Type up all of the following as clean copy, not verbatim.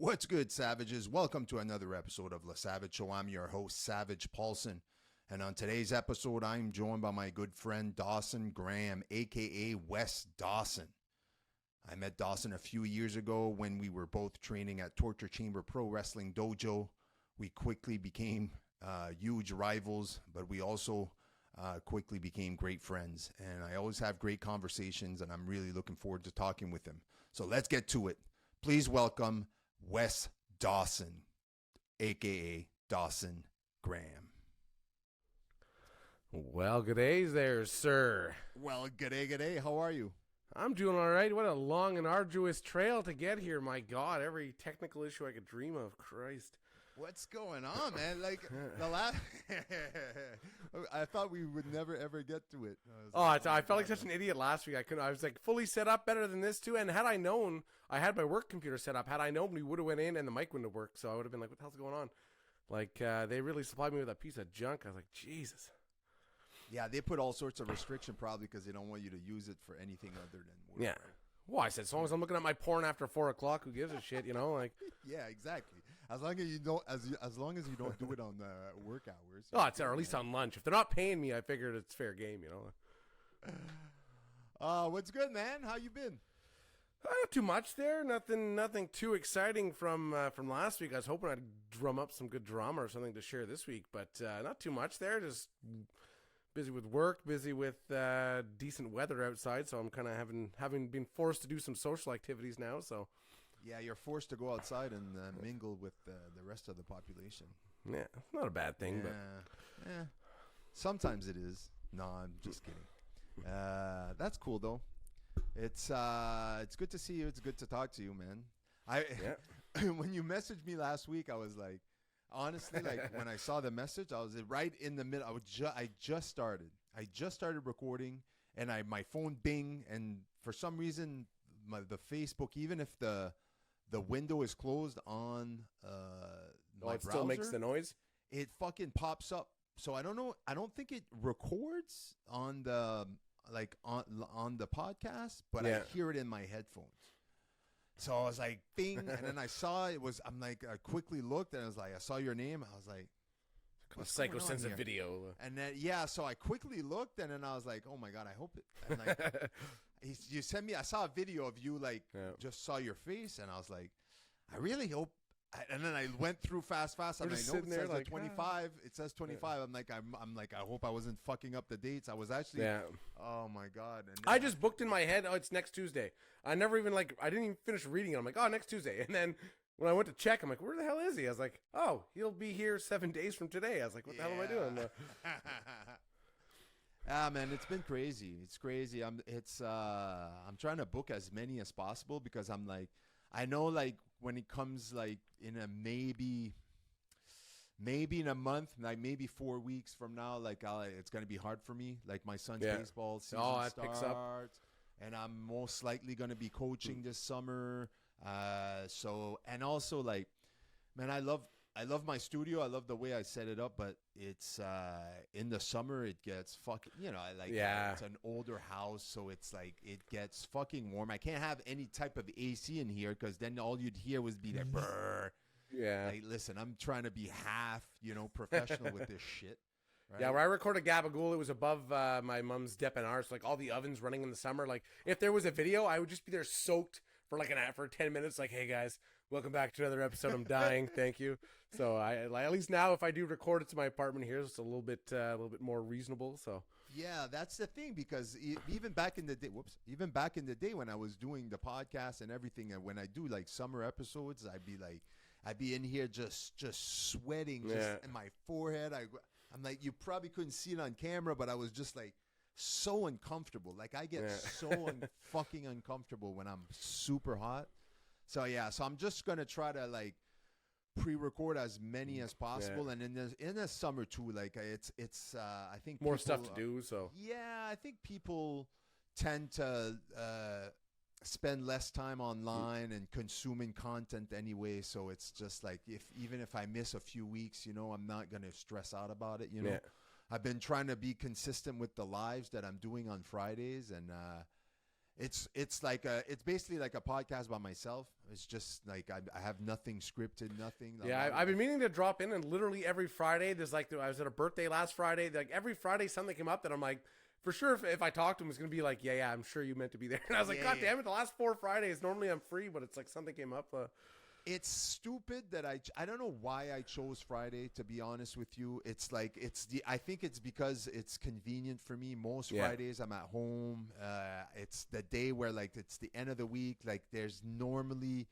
What's good, Savages? Welcome to another episode of La Savage Show. I'm your host, Savage Paulson. And on today's episode, I'm joined by my good friend, Dawson Graham, a.k.a. Wes Dawson. I met Dawson a few years ago when we were both training at Torture Chamber Pro Wrestling Dojo. We quickly became huge rivals, but we also quickly became great friends. And I always have great conversations, and I'm really looking forward to talking with him. So let's get to it. Please welcome Wes Dawson, a.k.a. Dawson Graham. Well, g'day there, sir. Well, g'day. How are you? I'm doing all right. What a long and arduous trail to get here. My God, every technical issue I could dream of. Christ. What's going on, man? Like, the last... I thought we would never, ever get to it. I felt like such an idiot last week. I was like fully set up, better than this too. And had I known, I had my work computer set up. Had I known, we would have went in and the mic wouldn't have worked. So I would have been like, what the hell's going on? Like, they really supplied me with a piece of junk. I was like, Jesus. Yeah, they put all sorts of restriction probably because they don't want you to use it for anything other than work. Yeah. Well, I said, as long as I'm looking at my porn after 4 o'clock, who gives a shit, you know? Like, yeah, exactly. As long as you don't, as long as you don't do it on work hours. oh, it's or at least on lunch. If they're not paying me, I figured it's fair game, you know. What's good, man? How you been? Not too much there. Nothing too exciting from last week. I was hoping I'd drum up some good drama or something to share this week, but not too much there. Just busy with work, busy with decent weather outside. So I'm kind of having been forced to do some social activities now. So yeah, you're forced to go outside and mingle with the rest of the population. Yeah, not a bad thing, but yeah, sometimes it is. No, I'm just kidding. That's cool though. It's good to see you. It's good to talk to you, man. When you messaged me last week, I was like, honestly, like when I saw the message, I was right in the middle. I just started recording, and my phone bing, and for some reason, the Facebook, even if the window is closed on my it browser, still makes the noise. It fucking pops up. So I don't know. I don't think it records on the on the podcast, but I hear it in my headphones. So I was like, bing, and then I saw it was. I'm like, I quickly looked, and I was like, I saw your name. I was like, what's psychosensitive video. And then so I quickly looked, and then I was like, oh my God, I hope it. And like, you sent me. I saw a video of you, like, just saw your face, and I was like, I really hope. And then I went through fast, and I know it says like 25. It says 25. Yeah. I'm like, I hope I wasn't fucking up the dates. I was actually. Yeah. Oh my God. And I just booked in my head. Oh, it's next Tuesday. I never even I didn't even finish reading it. I'm like, oh, next Tuesday. And then when I went to check, I'm like, where the hell is he? I was like, oh, he'll be here 7 days from today. I was like, what the hell am I doing? Man, it's been crazy. It's crazy. I'm trying to book as many as possible because I'm like, I know like when it comes like in a maybe in a month, like maybe 4 weeks from now, like it's gonna be hard for me. Like my son's baseball season starts, picks up. And I'm most likely gonna be coaching this summer. So and also like, man, I love my studio. I love the way I set it up, but it's in the summer it gets fucking, you know, it's an older house, so it's like it gets fucking warm. I can't have any type of AC in here because then all you'd hear would be like brrr. Yeah. Like, listen, I'm trying to be half, professional with this shit. Right? Yeah, where I recorded Gabagool, it was above my mom's depanneur, so like all the ovens running in the summer. Like if there was a video, I would just be there soaked for for 10 minutes. Like, hey guys, welcome back to another episode. I'm dying. Thank you. So I at least now if I do record it to my apartment here, it's a little bit more reasonable. So yeah, that's the thing because even back in the day when I was doing the podcast and everything, and when I do like summer episodes, I'd be in here just sweating just in my forehead. I'm like, you probably couldn't see it on camera, but I was just like so uncomfortable. Like I get so fucking uncomfortable when I'm super hot. So yeah, so I'm just gonna try to like pre-record as many as possible, and in the summer too. Like it's I think more stuff to do. So yeah, I think people tend to spend less time online and consuming content anyway. So it's just like even if I miss a few weeks, I'm not gonna stress out about it. I've been trying to be consistent with the lives that I'm doing on Fridays, and It's like it's basically like a podcast by myself. It's just like I have nothing scripted, nothing. Yeah, I've been meaning to drop in, and literally every Friday, there's like, I was at a birthday last Friday. Like every Friday, something came up that I'm like, for sure, if I talk to him, it's gonna be like, yeah, I'm sure you meant to be there. And I was like, God damn it, the last 4 Fridays, normally I'm free, but it's like something came up. It's stupid that I don't know why I chose Friday, to be honest with you. It's like I think it's because it's convenient for me. Most Fridays I'm at home. It's the day where like it's the end of the week. Like there's normally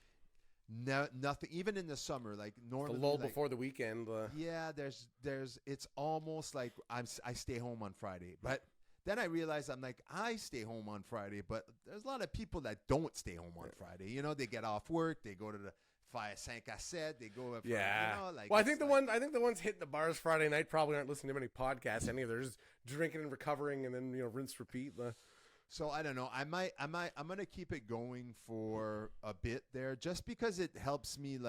nothing, even in the summer. Like normally the lull like, before the weekend. Yeah, there's it's almost like I stay home on Friday, but. Then I realized I'm like, I stay home on Friday, but there's a lot of people that don't stay home on Friday. You know, they get off work, they go to the 5 à 7, they go up. Yeah. You know, like, well, I think the ones hitting the bars Friday night probably aren't listening to many podcasts. Any of they're just drinking and recovering, and then rinse repeat. So I don't know. I'm gonna keep it going for a bit there, just because it helps me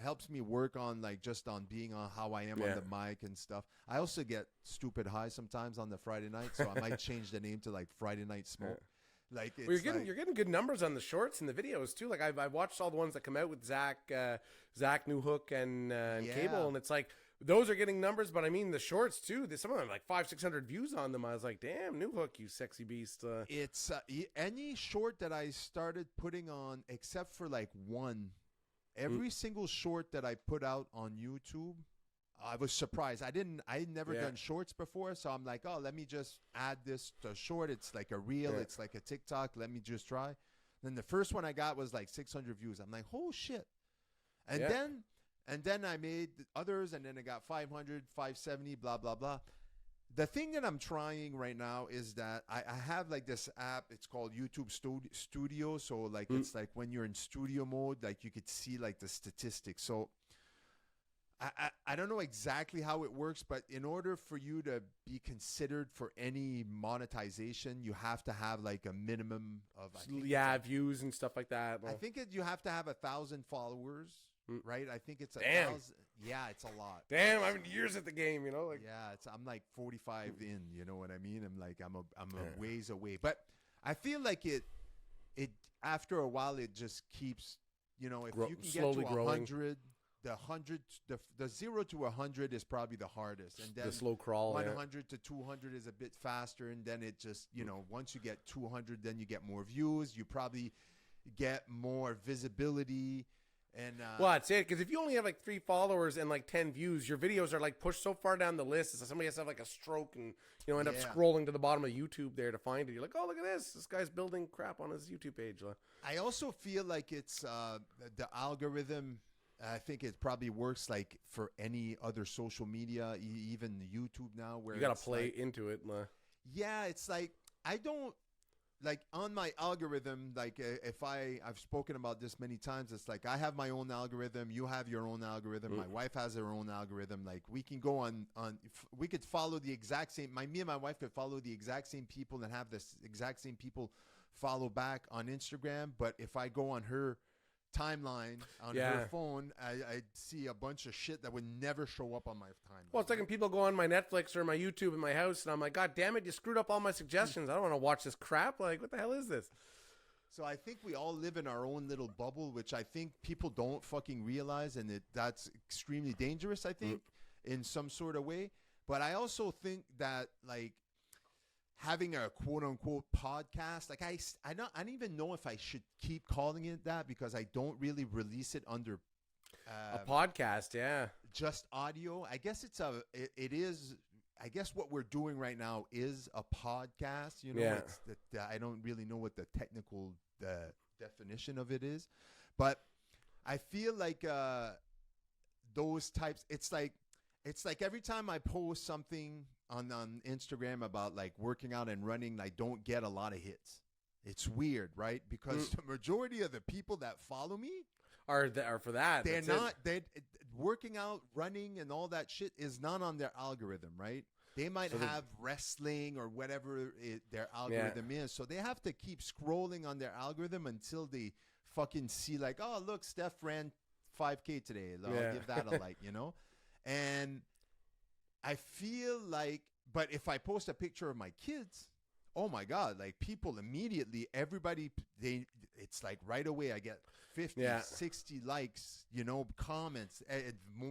helps me work on like just on being on how I am on the mic and stuff. I also get stupid high sometimes on the Friday night, so I might change the name to like Friday Night Smoke. Like it's you're getting good numbers on the shorts and the videos too. Like I've watched all the ones that come out with Zach Newhook and Cable, and it's like those are getting numbers. But I mean the shorts too. There's some of them like 500-600 views on them. I was like, damn, Newhook, you sexy beast. It's any short that I started putting on, except for like one. Every single short that I put out on YouTube, I was surprised. I never done shorts before, so I'm like, oh, let me just add this to short. It's like a reel. It's like a TikTok. Let me just try. Then the first one I got was like 600 views. I'm like, oh shit. And then I made others, and then I got 500, 570, blah blah blah. The thing that I'm trying right now is that I have like this app. It's called YouTube Studio. So like it's like when you're in studio mode, like you could see like the statistics. So I don't know exactly how it works, but in order for you to be considered for any monetization, you have to have like a minimum of views and stuff like that. I think you have to have 1,000 followers. Right, I think it's 1,000. Yeah, it's a lot. Damn, I've been years at the game, Like I'm like 45 in. You know what I mean? I'm like I'm a ways away, but I feel like it after a while it just keeps. If you can get to 100, the 0 to 100 is probably the hardest, and then the slow crawl. 100 to 200 is a bit faster, and then it just once you get 200, then you get more views. You probably get more visibility. And well, that's it. Because if you only have like 3 followers and like 10 views, your videos are like pushed so far down the list. So somebody has to have like a stroke and end up scrolling to the bottom of YouTube there to find it. You're like, oh, look at this. This guy's building crap on his YouTube page. I also feel like it's the algorithm. I think it probably works like for any other social media, even YouTube now, where you got to play into it. Yeah, it's like I don't. Like on my algorithm, like if I've spoken about this many times, it's like I have my own algorithm, you have your own algorithm, my wife has her own algorithm. Like we can go we could follow the exact same. Me and my wife could follow the exact same people and have this exact same people follow back on Instagram. But if I go on her timeline on her phone, I see a bunch of shit that would never show up on my timeline. Well, it's like when people go on my Netflix or my YouTube in my house, and I'm like, God damn it, you screwed up all my suggestions. I don't want to watch this crap. Like, what the hell is this? So I think we all live in our own little bubble, which I think people don't fucking realize, and that's extremely dangerous, I think, in some sort of way. But I also think that, like, having a quote-unquote podcast, like I don't even know if I should keep calling it that, because I don't really release it under a podcast, just audio. I guess it is. I guess what we're doing right now is a podcast. It's I don't really know what the technical definition of it is, but I feel like those types. It's like every time I post something on Instagram about like working out and running, I don't get a lot of hits. It's weird, right? Because the majority of the people that follow me are for that. They're not. They working out, running, and all that shit is not on their algorithm, right? They might have wrestling or whatever their algorithm is, so they have to keep scrolling on their algorithm until they fucking see like, oh look, Steph ran 5K today. I'll give that a like, And I feel like, but if I post a picture of my kids, oh my God, like people immediately, everybody, it's like right away I get 50, 60 likes, you know, comments,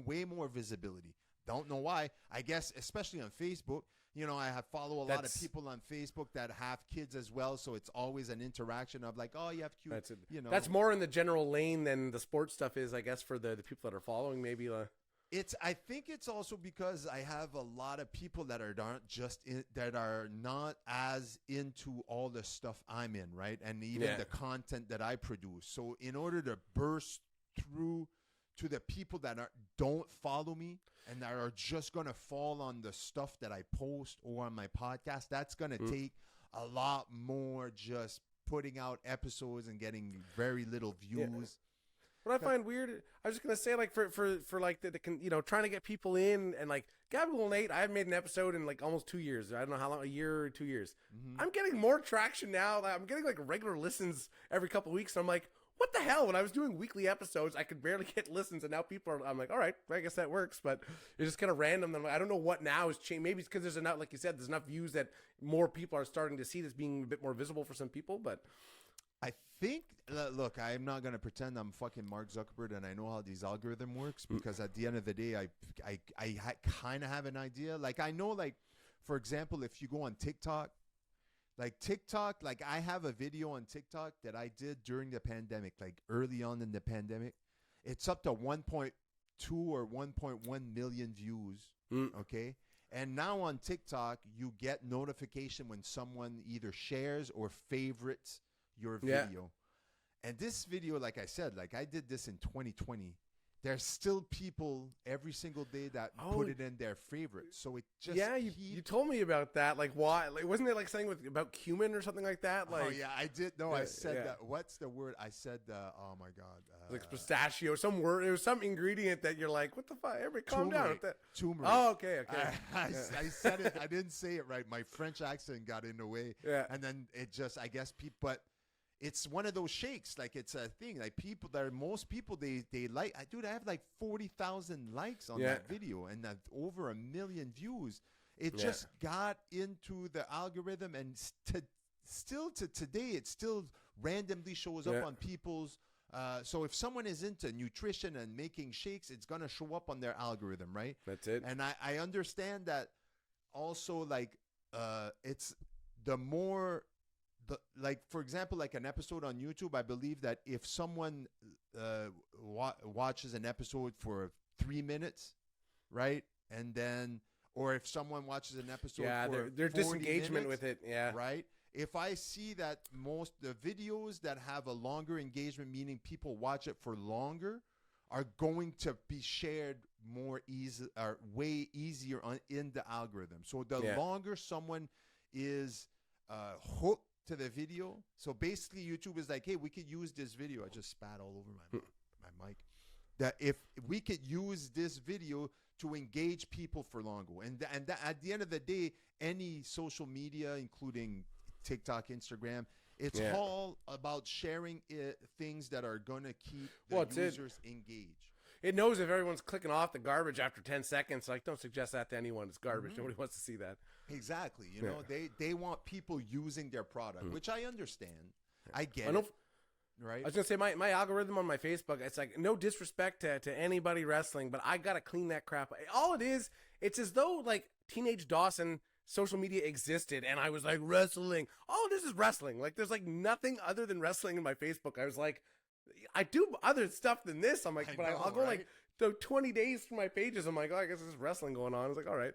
way more visibility. Don't know why. I guess, especially on Facebook, you know, I follow a lot of people on Facebook that have kids as well. So it's always an interaction of like, oh, you have cute, you know. That's more in the general lane than the sports stuff is, I guess, for the people that are following maybe. I think it's also because I have a lot of people that are that are not as into all the stuff I'm in, right? And even the content that I produce. So in order to burst through to the people that don't follow me and that are just going to fall on the stuff that I post or on my podcast, that's going to take a lot more just putting out episodes and getting very little views. Yeah. What I find weird, I was just gonna say, like for like the you know, trying to get people in, and like Gabriel and Nate, I haven't made an episode in like almost 2 years. I don't know how long, a year or 2 years. I'm getting more traction now. I'm getting like regular listens every couple of weeks. So I'm like, what the hell? When I was doing weekly episodes, I could barely get listens, and now people are. I'm like, all right, I guess that works. But it's just kind of random. I'm like, I don't know what now is changing. Maybe it's because there's enough, like you said, there's enough views that more people are starting to see this being a bit more visible for some people, but. I think, look, I'm not going to pretend I'm fucking Mark Zuckerberg and I know how these algorithm works, because at the end of the day, I kind of have an idea. Like, I know, like, for example, if you go on TikTok, like I have a video on TikTok that I did during the pandemic, like early on in the pandemic. It's up to 1.2 or 1.1 million views. Okay. And now on TikTok, you get notification when someone either shares or favorites your video. And this video, like I said, like I did this in 2020. There's still people every single day that put it in their favorites. So it just you told me about that. Like, why? Like, wasn't it like something about cumin or something like that? Like, oh yeah, I did. No, I said that. What's the word? I said oh my God, like pistachio. Some word. It was some ingredient that you're like, what the fuck? Everybody, calm down with that. Turmeric. Oh, okay. I said it. I didn't say it right. My French accent got in the way. Yeah. And then it just, I guess people, but. It's one of those shakes. Like, it's a thing. Like, most people, they like. Dude, I have like 40,000 likes on that video and over 1 million views. It just got into the algorithm, and still to today, it still randomly shows up on people's. So if someone is into nutrition and making shakes, it's gonna show up on their algorithm, right? That's it. And I understand that. Also, like, it's the more. Like, for example, like an episode on YouTube, I believe that if someone watches an episode for 3 minutes, right, and then, or if someone watches an episode for their 40 disengagement minutes, with it, right. If I see that most the videos that have a longer engagement, meaning people watch it for longer, are going to be shared more easy or way easier in the algorithm. So the longer someone is hooked to the video. So basically YouTube is like, hey, we could use this video. I just spat all over my mic. That if we could use this video to engage people for longer. And at the end of the day, any social media, including TikTok, Instagram, it's all about sharing things that are going to keep the users engaged. It knows if everyone's clicking off the garbage after 10 seconds. Like, don't suggest that to anyone. It's garbage. Nobody wants to see that. Exactly. You know, they want people using their product, which I understand. I get it. Right. I was going to say, my algorithm on my Facebook, it's like, no disrespect to anybody wrestling, but I got to clean that crap. All it is, it's as though, like, teenage Dawson social media existed, and I was like, wrestling. All it is wrestling. Like, there's, like, nothing other than wrestling in my Facebook. I was like, I do other stuff than this. I'm like, I'll go like 20 days for my pages. I'm like, oh, I guess there's wrestling going on. I was like, all right.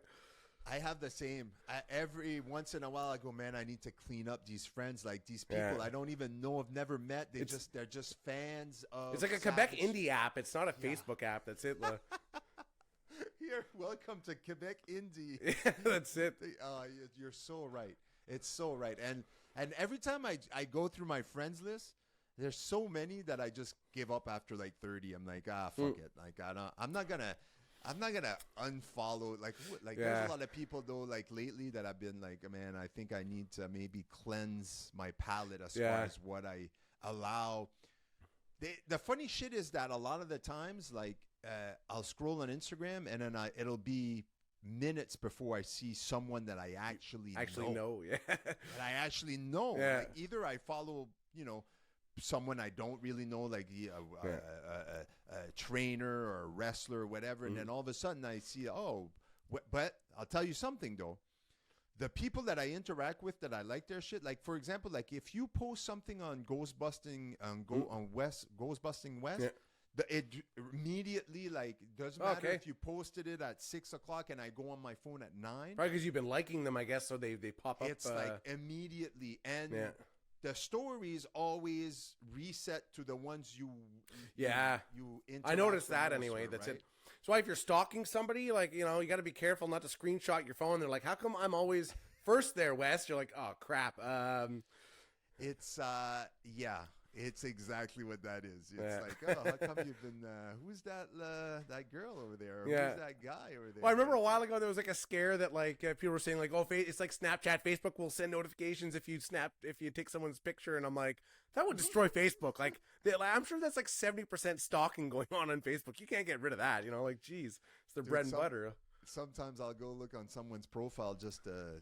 I have the same. Every once in a while, I go, man, I need to clean up these friends. Like, these people I don't even know, have never met. They're just fans of. It's like a Quebec indie app. It's not a Facebook app. That's it. Here, welcome to Quebec indie. That's it. You're so right. It's so right. And every time I go through my friends list, there's so many that I just give up after like 30. I'm like, fuck it. Like, I'm not gonna unfollow. Like there's a lot of people though, like lately, that I've been like, man, I think I need to maybe cleanse my palate as far as what I allow. The funny shit is that a lot of the times, like, I'll scroll on Instagram and then it'll be minutes before I see someone that I actually know. Yeah. That I actually know. Yeah. Like either I follow, someone I don't really know, like a trainer or a wrestler or whatever, and then all of a sudden I see, but I'll tell you something though. The people that I interact with that I like their shit, like for example, like if you post something on Ghostbusting Ghostbusting West, it immediately like doesn't matter if you posted it at 6 o'clock and I go on my phone at 9. Probably because you've been liking them, I guess, so they pop up. It's like immediately, and the stories always reset to the ones you I noticed that most anyway. with, That's right? it. So if you're stalking somebody, like, you got to be careful not to screenshot your phone. They're like, how come I'm always first there, Wes? You're like, oh, crap. It's, it's exactly what that is. It's like, how come you've been, who's that girl over there? Or who's that guy over there? Well, I remember a while ago there was like a scare that like people were saying like, oh, it's like Snapchat. Facebook will send notifications if you take someone's picture. And I'm like, that would destroy Facebook. Like, I'm sure that's like 70% stalking going on Facebook. You can't get rid of that. Like, geez, it's their bread and butter. Sometimes I'll go look on someone's profile just to,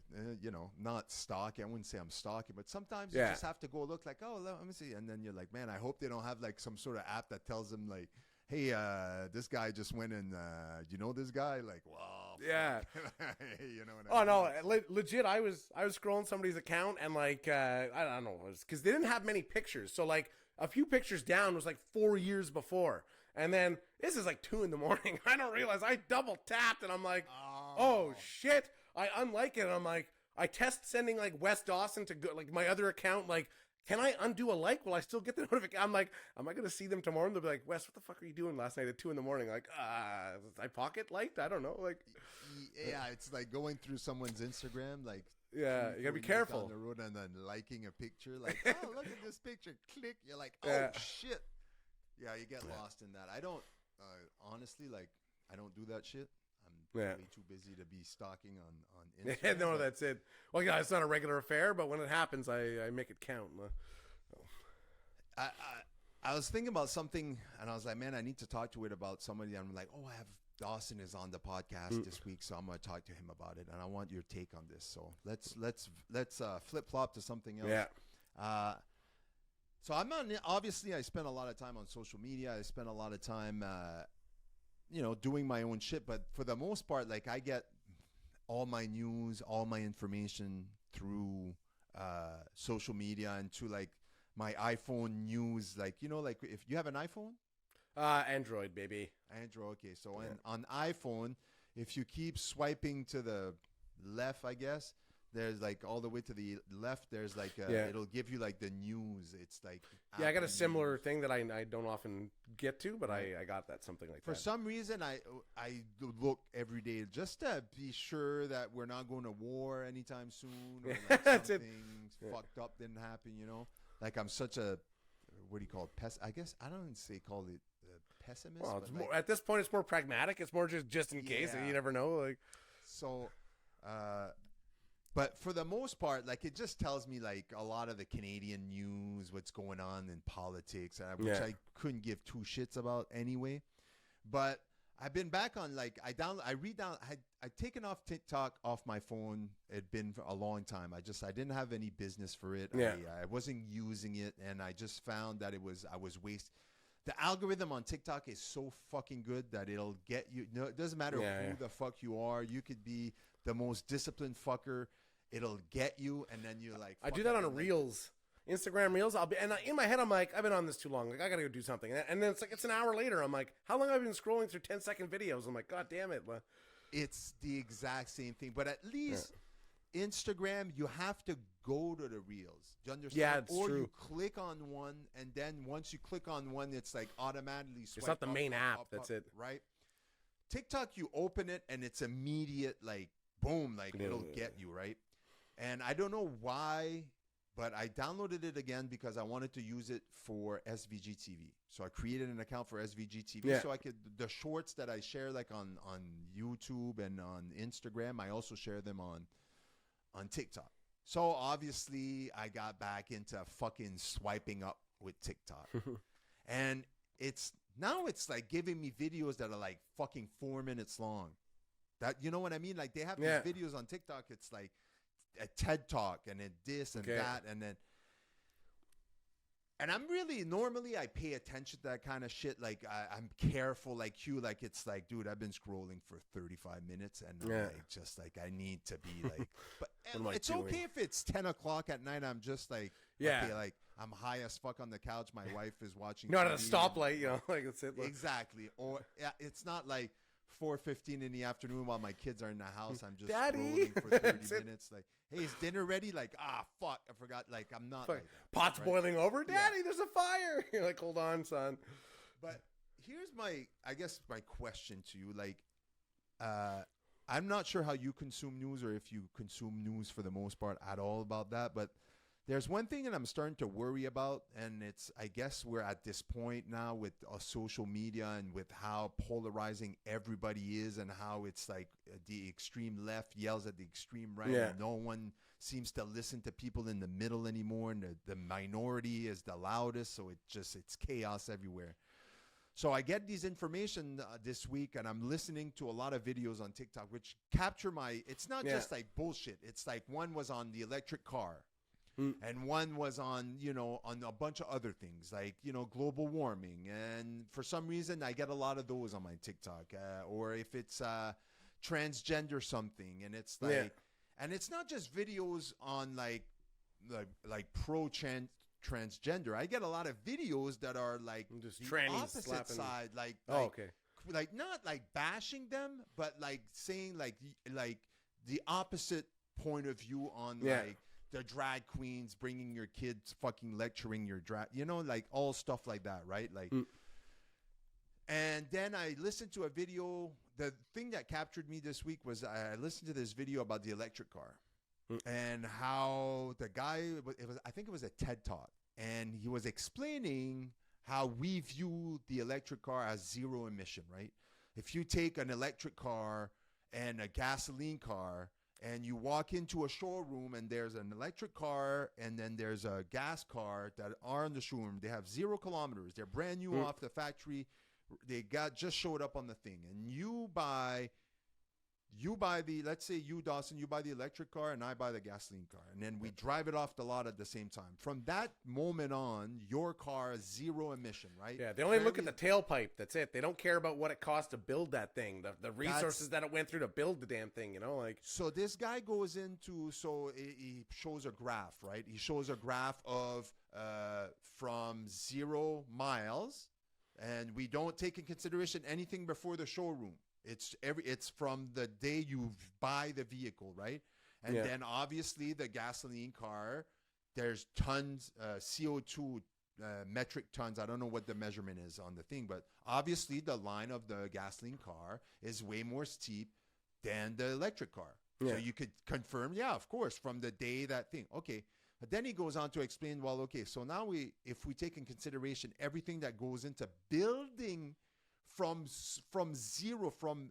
not stalking. I wouldn't say I'm stalking, but sometimes you just have to go look like, oh, let me see. And then you're like, man, I hope they don't have like some sort of app that tells them like, hey, this guy just went and, you know this guy? Like, wow. Yeah. You know what I mean? No, legit, I was scrolling somebody's account and like, I don't know, because they didn't have many pictures. So like a few pictures down was like 4 years before. And then this is like 2 a.m. I don't realize I double tapped and I'm like, oh shit. I unlike it. And I'm like, I test sending like Wes Dawson to go, like my other account. Like, can I undo a like? Will I still get the notification? I'm like, am I going to see them tomorrow? And they'll be like, Wes, what the fuck are you doing last night at 2 a.m? Like, I pocket liked? I don't know. Like, yeah, it's like going through someone's Instagram. Like, yeah, you gotta be careful on the road and then liking a picture. Like, oh, look at this picture. Click. You're like, oh shit. Yeah, you get lost in that. I don't, honestly, like, I don't do that shit. I'm way too busy to be stalking on Instagram. No, that's it. Well, yeah, it's not a regular affair, but when it happens, I make it count. I was thinking about something, and I was like, man, I need to talk to it about somebody. I'm like, oh, I have Dawson is on the podcast this week, so I'm going to talk to him about it, and I want your take on this. So let's flip flop to something else. Yeah. So obviously I spend a lot of time on social media. I spend a lot of time, doing my own shit. But for the most part, like I get all my news, all my information through social media and to like my iPhone news. Like, like if you have an iPhone? Android, baby. Android, okay. So on iPhone, if you keep swiping to the left, I guess, there's like all the way to the left, there's like it'll give you like the news. It's like I got a similar thing that I don't often get to, but I got that something like that. For some reason, I look every day just to be sure that we're not going to war anytime soon. Or like something fucked up didn't happen, Like I'm such a, what do you call it? I guess I don't even call it pessimist. Well, but more, at this point, it's more pragmatic. It's more just in case, and you never know. Like, so, but for the most part, like it just tells me like a lot of the Canadian news, what's going on in politics, which I couldn't give two shits about anyway. But I've been back on like I'd taken off TikTok off my phone. It'd been for a long time. I didn't have any business for it. I wasn't using it, and I just found that I was wasting. The algorithm on TikTok is so fucking good that it'll get you. No, it doesn't matter who the fuck you are. You could be the most disciplined fucker. It'll get you, and then you're like. I do that on Reels, Instagram Reels. In my head, I'm like, I've been on this too long. Like, I gotta go do something. And then it's an hour later. I'm like, how long have I been scrolling through 10-second videos? I'm like, God damn it. It's the exact same thing, but at least Instagram, you have to go to the Reels. Do you understand? Yeah, it's true. You click on one, and then once you click on one, it's like automatically. It's not the main app. That's it. Right. TikTok, you open it, and it's immediate, like boom, like it'll get you right. And I don't know why, but I downloaded it again because I wanted to use it for SVGTV. So I created an account for SVGTV so I could, the shorts that I share like on YouTube and on Instagram, I also share them on TikTok. So obviously I got back into fucking swiping up with TikTok. And it's like giving me videos that are like fucking 4 minutes long. That, you know what I mean? Like, they have Yeah. these videos on TikTok. It's like a TED Talk and then this and that. And I'm really, normally I pay attention to that kind of shit. Like, I'm careful, like you, like, it's like, dude, I've been scrolling for 35 minutes and I'm like, just like, I need to be like, but it's okay if it's 10 o'clock at night. I'm just like, okay, like, I'm high as fuck on the couch. My wife is watching. Not at a stoplight, you know, like it's it. Exactly. Or it's not like 4:15 in the afternoon while my kids are in the house. I'm just Daddy, scrolling for 30 minutes. Like, hey, is dinner ready? Like, fuck, I forgot. Like, I'm not. Like that, pot's boiling over. Daddy, there's a fire. You're like, hold on, son. But here's I guess my question to you. Like, I'm not sure how you consume news or if you consume news for the most part at all about that. But there's one thing that I'm starting to worry about, and it's, I guess we're at this point now with social media and with how polarizing everybody is and how it's like the extreme left yells at the extreme right. Yeah. And no one seems to listen to people in the middle anymore, and the minority is the loudest. So it's chaos everywhere. So I get these information this week, and I'm listening to a lot of videos on TikTok, which capture it's not just like bullshit. It's like one was on the electric car. And one was on, on a bunch of other things like, global warming. And for some reason, I get a lot of those on my TikTok. Or if it's transgender something. And it's like, and it's not just videos on like transgender. I get a lot of videos that are like just the trannies opposite slapping. side. Okay. Like not like bashing them, but like saying like the opposite point of view on like the drag queens bringing your kids, fucking lecturing your drag, like all stuff like that, right? Like, and then I listened to a video. The thing that captured me this week was I listened to this video about the electric car and how the guy, I think it was a TED Talk, and he was explaining how we view the electric car as zero emission, right? If you take an electric car and a gasoline car, and you walk into a showroom and there's an electric car and then there's a gas car that are in the showroom. They have 0 kilometers. They're brand new off the factory. They just showed up on the thing. And you buy let's say you, Dawson, you buy the electric car and I buy the gasoline car. And then we drive it off the lot at the same time. From that moment on, your car is 0 emission, right? Yeah, they only look at the tailpipe. That's it. They don't care about what it costs to build that thing, the resources that it went through to build the damn thing, like. So this guy goes into, he shows a graph, right? He shows a graph of from 0 miles, and we don't take in consideration anything before the showroom. It's from the day you buy the vehicle, right? And then obviously the gasoline car, there's tons, CO2 metric tons. I don't know what the measurement is on the thing, but obviously the line of the gasoline car is way more steep than the electric car. So you could confirm, of course, from the day that thing. Okay. But then he goes on to explain, well, okay, so now if we take in consideration everything that goes into building from zero, from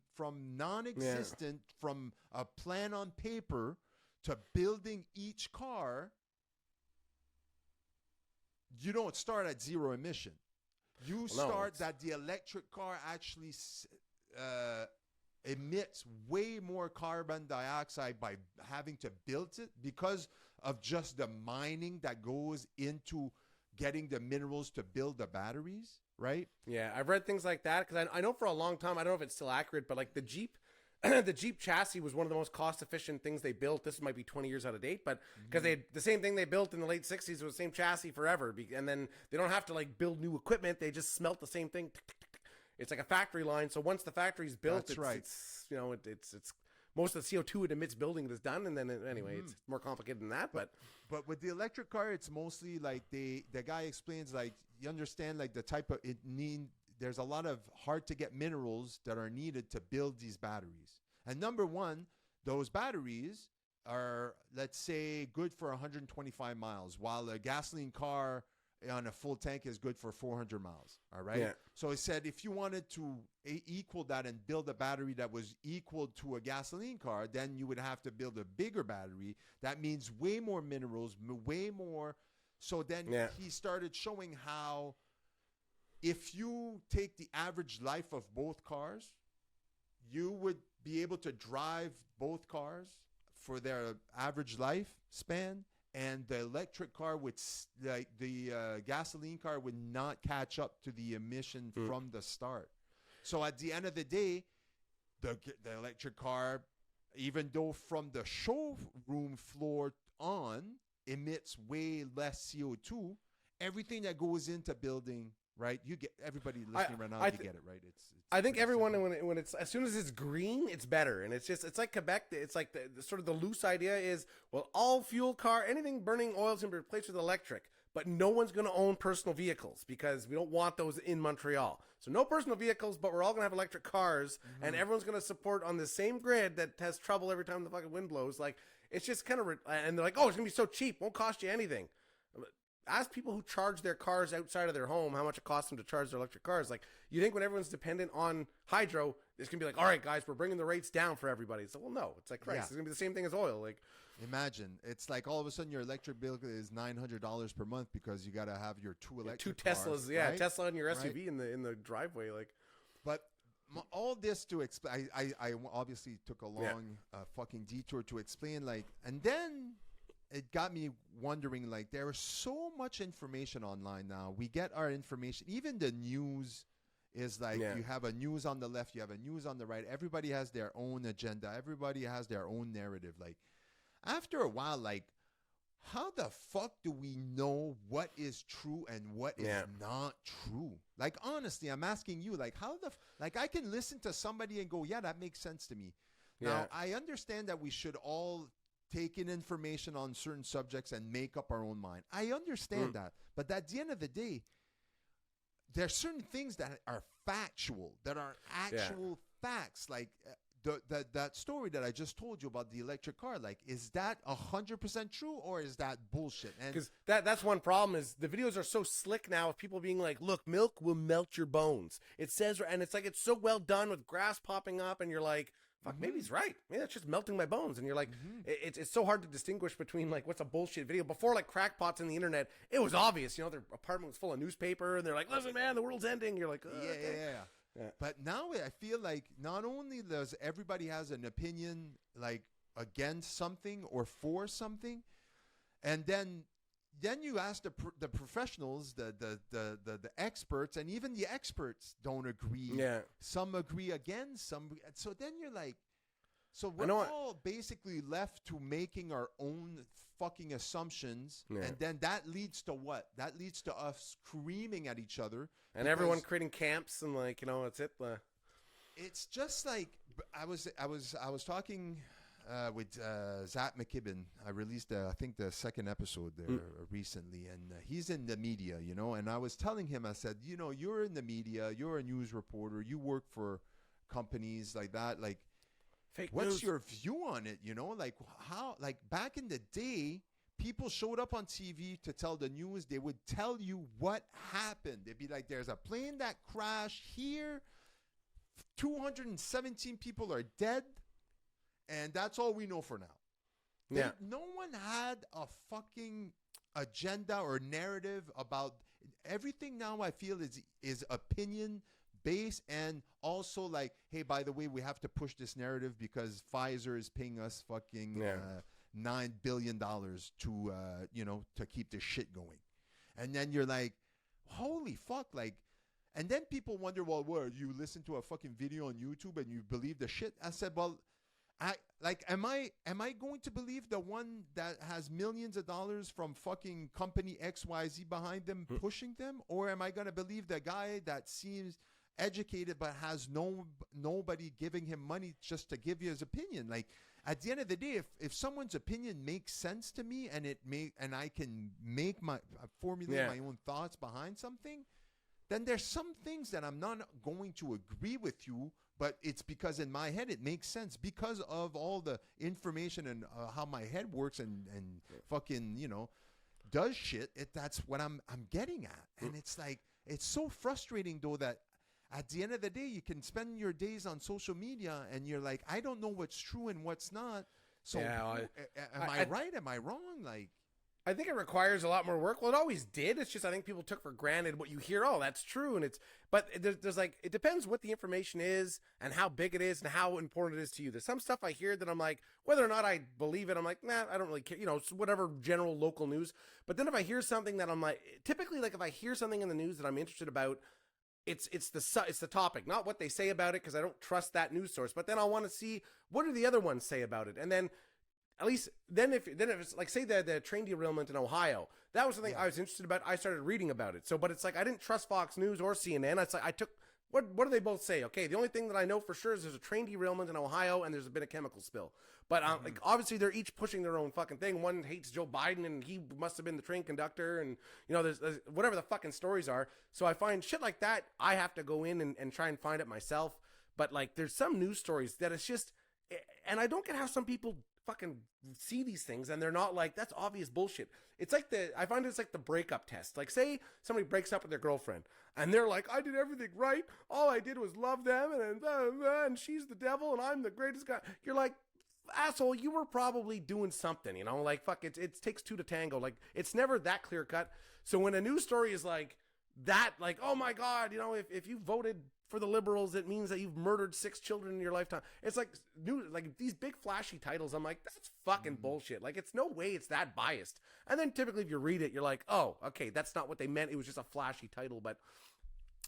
non-existent, from a plan on paper to building each car, you don't start at 0 emission. You start that the electric car actually emits way more carbon dioxide by having to build it because of just the mining that goes into getting the minerals to build the batteries. Right? Yeah, I've read things like that because I know for a long time, I don't know if it's still accurate, but like the Jeep, the Jeep chassis was one of the most cost-efficient things they built. This might be 20 years out of date, but because the same thing they built in the late 60s was the same chassis forever. And then they don't have to like build new equipment. They just smelt the same thing. It's like a factory line. So once the factory's built, it's most of the CO2 it emits building is done. And then anyway, it's more complicated than that. But with the electric car, it's mostly like the guy explains, like, you understand, like the type of there's a lot of hard to get minerals that are needed to build these batteries. And number one, those batteries are, let's say, good for 125 miles, while a gasoline car on a full tank is good for 400 miles. All right. Yeah. So he said, if you wanted to equal that and build a battery that was equal to a gasoline car, then you would have to build a bigger battery. That means way more minerals, way more. So then he started showing how if you take the average life of both cars, you would be able to drive both cars for their average lifespan, and the electric car would, like the gasoline car, would not catch up to the emission from the start. So at the end of the day, the electric car, even though from the showroom floor on, emits way less CO2, everything that goes into building, right? You get everybody listening right now. You get it, right? It's I think everyone when it's as soon as it's green, it's better, and it's like Quebec. It's like the sort of the loose idea is, well, all fuel car, anything burning oil is going to be replaced with electric, but no one's going to own personal vehicles because we don't want those in Montreal. So no personal vehicles, but we're all going to have electric cars, and everyone's going to support on the same grid that has trouble every time the fucking wind blows. Like, it's just kind of, and they're like, oh, it's going to be so cheap, won't cost you anything. Ask people who charge their cars outside of their home how much it costs them to charge their electric cars. Like, you think when everyone's dependent on hydro, it's going to be like, all right, guys, we're bringing the rates down for everybody. So, well, no. It's like, Christ, it's going to be the same thing as oil. Like, imagine. It's like all of a sudden your electric bill is $900 per month because you got to have your two electric cars, Teslas. Right? Tesla and your SUV in the driveway. Like, but all this to explain, I obviously took a long fucking detour to explain, like, and then it got me wondering, like, there is so much information online now. We get our information, even the news is like, you have a news on the left, you have a news on the right. Everybody has their own agenda. Everybody has their own narrative. Like, after a while, like, how the fuck do we know what is true and what is not true? Like, honestly, I'm asking you, like, how the, like, I can listen to somebody and go, yeah, that makes sense to me. Now, I understand that we should all take in information on certain subjects and make up our own mind. I understand that. But at the end of the day, there are certain things that are factual, that are actual facts. Like that story that I just told you about the electric car, like, is that 100% true or is that bullshit? Because that's one problem is the videos are so slick now of people being like, look, milk will melt your bones. It says, and it's like, it's so well done with grass popping up and you're like, fuck, maybe he's right. Maybe that's just melting my bones. And you're like, it's so hard to distinguish between, like, what's a bullshit video. Before, like, crackpots on the internet, it was obvious. You know, their apartment was full of newspaper, and they're like, listen, man, the world's ending. You're like, yeah. But now I feel like not only does everybody has an opinion, like, against something or for something, and then you ask the professionals, the experts, and even the experts don't agree. Yeah. Some agree against some. So then you're like, so we're all basically left to making our own fucking assumptions. Yeah. And then that leads to what? That leads to us screaming at each other. And everyone creating camps and, like, you know, it's it. It's just like, I was talking with Zach McKibben. I released, I think, the second episode there recently, and he's in the media, you know, and I was telling him, I said, you know, you're in the media, you're a news reporter, you work for companies like that, like, what's your view on it, you know, like, how, like, back in the day, people showed up on TV to tell the news. They would tell you what happened. They'd be like, there's a plane that crashed here, 217 people are dead, and that's all we know for now. No one had a fucking agenda or narrative about everything. Now I feel is opinion based, and also like, hey, by the way, we have to push this narrative because Pfizer is paying us fucking $9 billion to you know, to keep this shit going. And then you're like, holy fuck, like, and then people wonder, well, what, you listen to a fucking video on YouTube and you believe the shit? I said, well, am I going to believe the one that has millions of dollars from fucking company XYZ behind them pushing them? Or am I going to believe the guy that seems educated but has nobody giving him money just to give you his opinion? Like, at the end of the day, if someone's opinion makes sense to me and I can formulate my own thoughts behind something, then there's some things that I'm not going to agree with you, but it's because in my head it makes sense because of all the information and how my head works and fucking, you know, does shit. That's what I'm getting at. And it's like, it's so frustrating though that at the end of the day, you can spend your days on social media and you're like, I don't know what's true and what's not. So am I right? Am I wrong? Like, I think it requires a lot more work. Well, it always did. It's just I think people took for granted what you hear. Oh, that's true, and but there's like it depends what the information is and how big it is and how important it is to you. There's some stuff I hear that I'm like, whether or not I believe it, I'm like, nah, I don't really care. It's whatever general local news. But then if I hear something that I'm like, typically like if I hear something in the news that I'm interested about, it's the topic, not what they say about it, because I don't trust that news source. But then I'll want to see what do the other ones say about it, and then. At least then if it's like, say the train derailment in Ohio, that was something I was interested about. I started reading about it. So, but it's like, I didn't trust Fox News or CNN. It's like, I took, what do they both say? Okay. The only thing that I know for sure is there's a train derailment in Ohio and there's been a chemical spill. But like, obviously they're each pushing their own fucking thing. One hates Joe Biden and he must have been the train conductor, and there's whatever the fucking stories are. So I find shit like that, I have to go in and try and find it myself. But like, there's some news stories that it's just, and I don't get how some people fucking see these things and they're not like, that's obvious bullshit. It's like I find it's like the breakup test. Like, say somebody breaks up with their girlfriend and they're like, I did everything right. All I did was love them and she's the devil and I'm the greatest guy. You're like, asshole, you were probably doing something, like, fuck, it takes two to tango. Like, it's never that clear cut. So when a news story is like that, like, oh my God, if you voted for the Liberals, it means that you've murdered 6 children in your lifetime. It's like these big flashy titles. I'm like, that's fucking bullshit. Like, it's no way it's that biased. And then typically if you read it, you're like, oh, okay, that's not what they meant. It was just a flashy title. But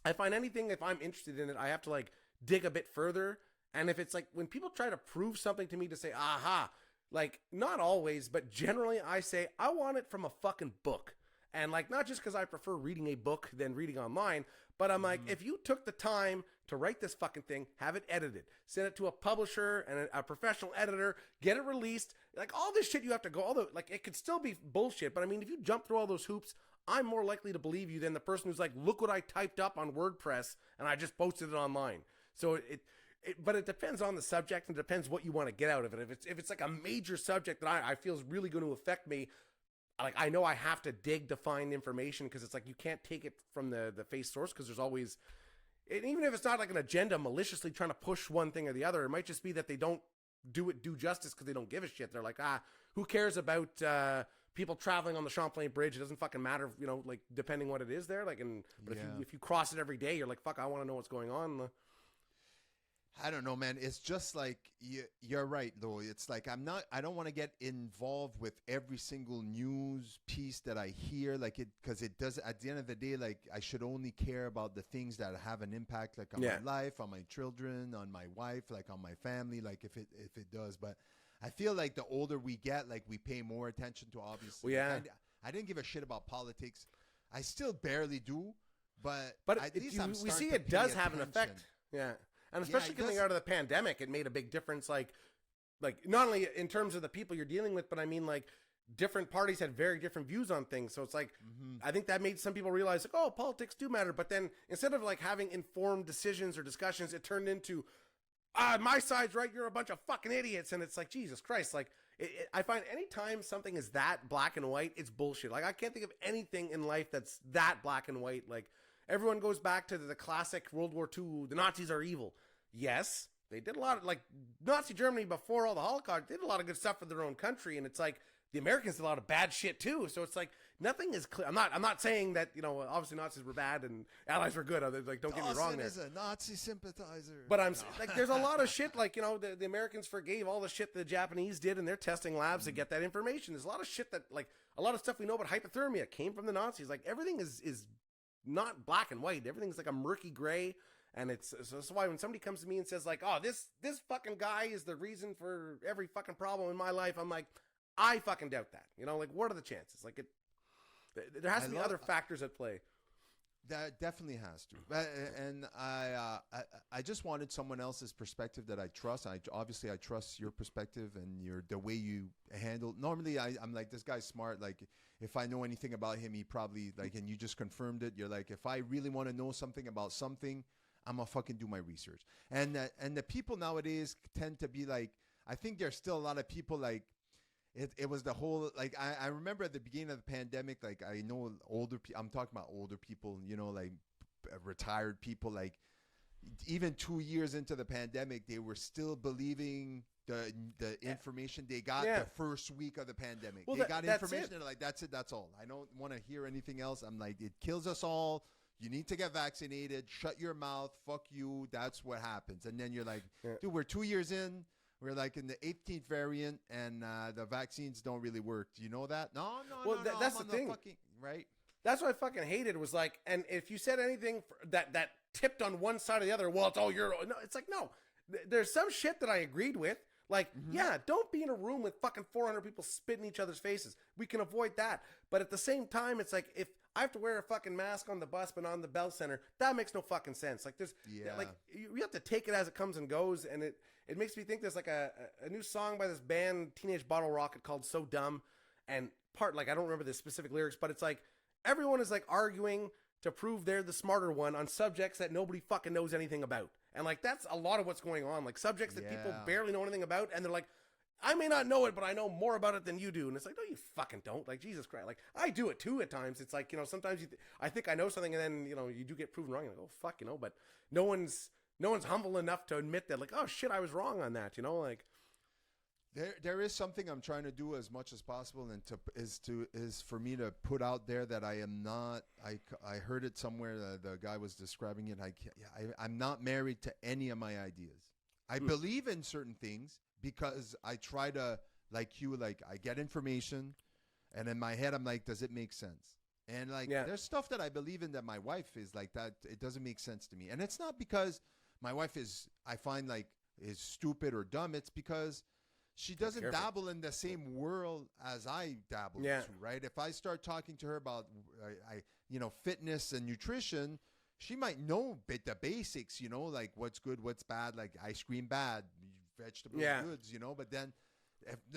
I find anything, if I'm interested in it, I have to like dig a bit further. And if it's like when people try to prove something to me to say, aha, like, not always, but generally I say, I want it from a fucking book. And like, not just because I prefer reading a book than reading online, but I'm like, if you took the time to write this fucking thing, have it edited, send it to a publisher and a professional editor, get it released, like all this shit you have to go, although like it could still be bullshit, but I mean, if you jump through all those hoops, I'm more likely to believe you than the person who's like, look what I typed up on WordPress and I just posted it online. So but it depends on the subject and depends what you want to get out of it. If it's like a major subject that I feel is really going to affect me, like, I know I have to dig to find information, because it's like you can't take it from the face source, because there's always, and even if it's not like an agenda maliciously trying to push one thing or the other, it might just be that they don't do justice because they don't give a shit. They're like, who cares about people traveling on the Champlain Bridge? It doesn't fucking matter, like, depending what it is there. Like, but if you cross it every day, you're like, fuck, I want to know what's going on. I don't know, man. It's just like, you're right, though. It's like, I don't want to get involved with every single news piece that I hear, like, because it does, at the end of the day, like, I should only care about the things that have an impact, like, on my life, on my children, on my wife, like, on my family, like, if it does. But I feel like the older we get, like, we pay more attention to, obviously. Well, yeah. I didn't give a shit about politics. I still barely do, but at least we see it does have an effect. Yeah. And especially coming out of the pandemic, it made a big difference. Like not only in terms of the people you're dealing with, but I mean, like, different parties had very different views on things. So it's like, I think that made some people realize, like, oh, politics do matter. But then instead of like having informed decisions or discussions, it turned into, my side's right, you're a bunch of fucking idiots. And it's like, Jesus Christ. Like, I find anytime something is that black and white, it's bullshit. Like, I can't think of anything in life that's that black and white. Like, everyone goes back to the classic World War II, the Nazis are evil. Yes, they did a lot of, like, Nazi Germany before all the Holocaust, they did a lot of good stuff for their own country, and it's like, the Americans did a lot of bad shit too, so it's like, nothing is clear. I'm not saying that, obviously Nazis were bad and Allies were good, like, don't get me wrong there. Dawson is a Nazi sympathizer. But I'm like, there's a lot of shit, like, the Americans forgave all the shit the Japanese did in their testing labs to get that information. There's a lot of shit that, like, a lot of stuff we know about hypothermia came from the Nazis. Like, everything is not black and white. Everything's like a murky gray. And that's why when somebody comes to me and says, like, oh, this fucking guy is the reason for every fucking problem in my life, I'm like, I fucking doubt that. Like, what are the chances? Like, there has to be other factors at play. That definitely has to. And I just wanted someone else's perspective that I trust. Obviously I trust your perspective and the way you handle. Normally I'm like, this guy's smart. Like, if I know anything about him, he probably, like, and you just confirmed it. You're like, if I really want to know something about something, I'm gonna fucking do my research. And the people nowadays tend to be like, I think there's still a lot of people like, it was the whole, like, I remember at the beginning of the pandemic, like, I know older people, I'm talking about older people, like retired people, like, even 2 years into the pandemic, they were still believing the information they got the first week of the pandemic. Well, they got that's information. it. They're like, that's it. That's all. I don't want to hear anything else. I'm like, it kills us all. You need to get vaccinated. Shut your mouth. Fuck you. That's what happens. And then you're like, dude, we're 2 years in. We're like in the 18th variant, and the vaccines don't really work. Do you know that? No. Well, that's the thing. Right? That's what I fucking hated was like, and if you said anything that tipped on one side or the other, well, it's like, no. There's some shit that I agreed with. Like, yeah, don't be in a room with fucking 400 people spitting each other's faces. We can avoid that. But at the same time, it's like, if I have to wear a fucking mask on the bus but on the Bell Center, that makes no fucking sense. Like, like you have to take it as it comes and goes. And it makes me think there's like a new song by this band, Teenage Bottle Rocket, called So Dumb. And I don't remember the specific lyrics, but it's like, everyone is like arguing to prove they're the smarter one on subjects that nobody fucking knows anything about. And like, that's a lot of what's going on. Like subjects that people barely know anything about. And they're like, I may not know it, but I know more about it than you do. And it's like, no, you fucking don't. Like, Jesus Christ. Like, I do it too at times. It's like, sometimes I think I know something and then, you do get proven wrong. You're like, oh, fuck, but no one's humble enough to admit that, like, oh shit, I was wrong on that. Like. There is something I'm trying to do as much as possible, and is for me to put out there that I am not. I heard it somewhere. The guy was describing it. I'm not married to any of my ideas. I believe in certain things because I try to, like I get information, and in my head I'm like, does it make sense? And there's stuff that I believe in that my wife is like that. It doesn't make sense to me, and it's not because my wife is stupid or dumb. It's because she doesn't dabble in the same world as I dabble into, right? If I start talking to her about, fitness and nutrition, she might know the basics, like what's good, what's bad, like ice cream bad, vegetable goods, but then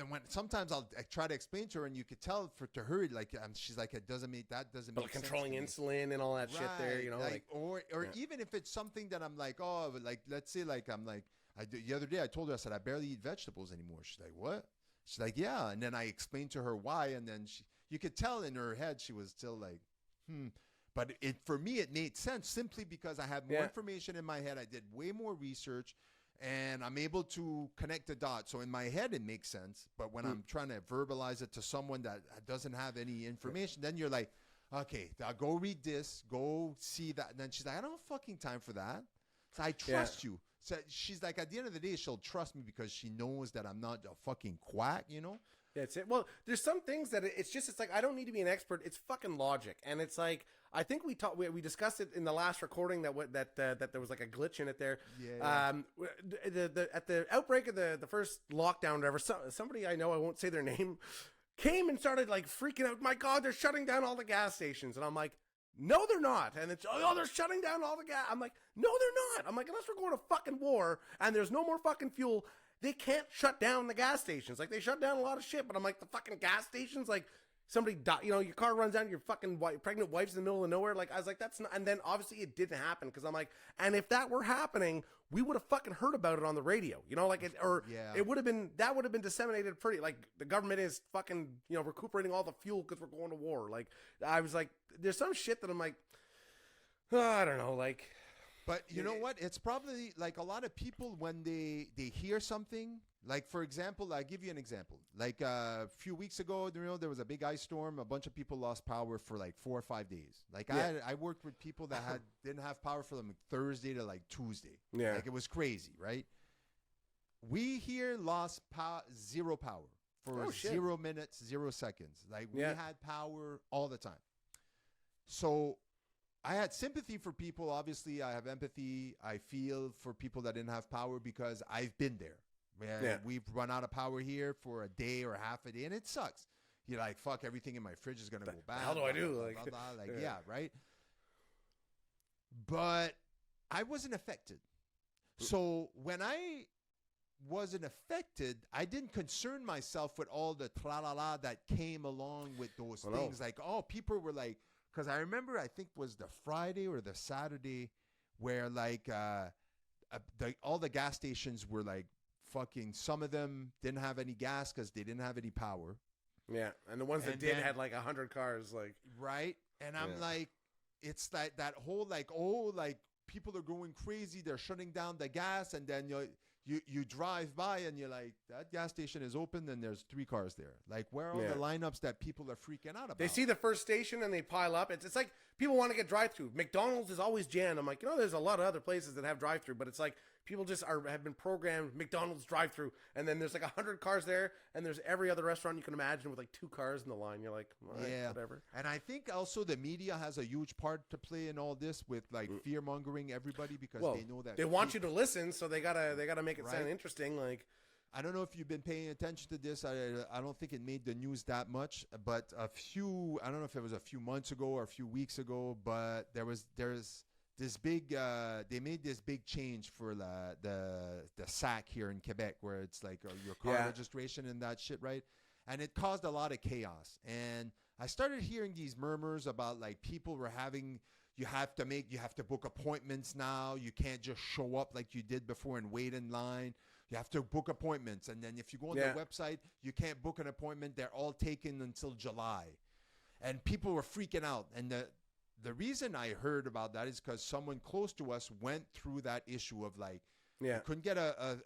when sometimes I try to explain to her, and you could tell to her, like, she's like, that doesn't make sense. Controlling insulin and all that shit there, or even if it's something that I'm like, oh, like, let's say, like, I'm like, the other day I told her, I said, I barely eat vegetables anymore. She's like, what? She's like, yeah. And then I explained to her why. And then you could tell in her head, she was still like, But for me, it made sense simply because I had more information in my head. I did way more research, and I'm able to connect the dots. So in my head, it makes sense. But when I'm trying to verbalize it to someone that doesn't have any information, then you're like, okay, I'll go read this, go see that. And then she's like, I don't have fucking time for that. So I trust you. So she's like, at the end of the day, she'll trust me because she knows that I'm not a fucking quack, That's it. Well, there's some things that it's like, I don't need to be an expert. It's fucking logic. And it's like, I think we discussed it in the last recording that there was like a glitch in it there. At the outbreak of the first lockdown, or whatever, somebody I know, I won't say their name, came and started like freaking out. My God, they're shutting down all the gas stations. And I'm like, no, they're not. And it's, they're shutting down all the gas. I'm like, no, they're not. I'm like, unless we're going to fucking war and there's no more fucking fuel, they can't shut down the gas stations. Like, they shut down a lot of shit, but I'm like, the fucking gas stations, like, somebody died, your car runs down, your fucking pregnant wife's in the middle of nowhere. Like, I was like, that's not, and then obviously it didn't happen, because I'm like, and if that were happening, we would have fucking heard about it on the radio, it would have been, that would have been disseminated pretty, like, the government is fucking, recuperating all the fuel because we're going to war. Like, I was like, there's some shit that I'm like, I don't know, like. But you know what? It's probably like a lot of people when they hear something, like, for example, I'll give you an example. Like a few weeks ago, there was a big ice storm. A bunch of people lost power for like 4 or 5 days. Like I worked with people that didn't have power from Thursday to like Tuesday. Yeah. Like, it was crazy, right? We here lost zero power for 0 minutes, 0 seconds. Like, we had power all the time. So I had sympathy for people. Obviously, I have empathy. I feel for people that didn't have power because I've been there. We've run out of power here for a day or half a day, and it sucks. You're like, fuck, everything in my fridge is going to go bad. How do I do? Right? But I wasn't affected. So when I wasn't affected, I didn't concern myself with all the tra-la-la that came along with those things. Like, people were like, because I remember, I think was the Friday or the Saturday where like all the gas stations were like fucking, some of them didn't have any gas because they didn't have any power. Yeah, and the ones that did had like 100 cars, like. Right, and I'm like, it's that whole like, like people are going crazy, they're shutting down the gas, and then you drive by and you're like, that gas station is open and there's 3 cars there. Like, where are all the lineups that people are freaking out about? They see the first station and they pile up. It's like people want to get drive-through. McDonald's is always jammed. I'm like, there's a lot of other places that have drive-through, but it's like people just have been programmed McDonald's drive-through, and then there's like 100 cars there, and there's every other restaurant you can imagine with like 2 cars in the line. You're like, all right, whatever. And I think also the media has a huge part to play in all this with like fear-mongering everybody because they know that they want you to listen, so they gotta make it sound interesting. Like, I don't know if you've been paying attention to this. I don't think it made the news that much, but I don't know if it was a few months ago or a few weeks ago, but there's this big they made this big change for the SAC here in Quebec, where it's like your car registration and that shit, right? And it caused a lot of chaos. And I started hearing these murmurs about like people were having, you have to book appointments now. You can't just show up like you did before and wait in line. You have to book appointments. And then if you go on their website, you can't book an appointment. They're all taken until July. And people were freaking out. And the reason I heard about that is because someone close to us went through that issue of like, you couldn't get an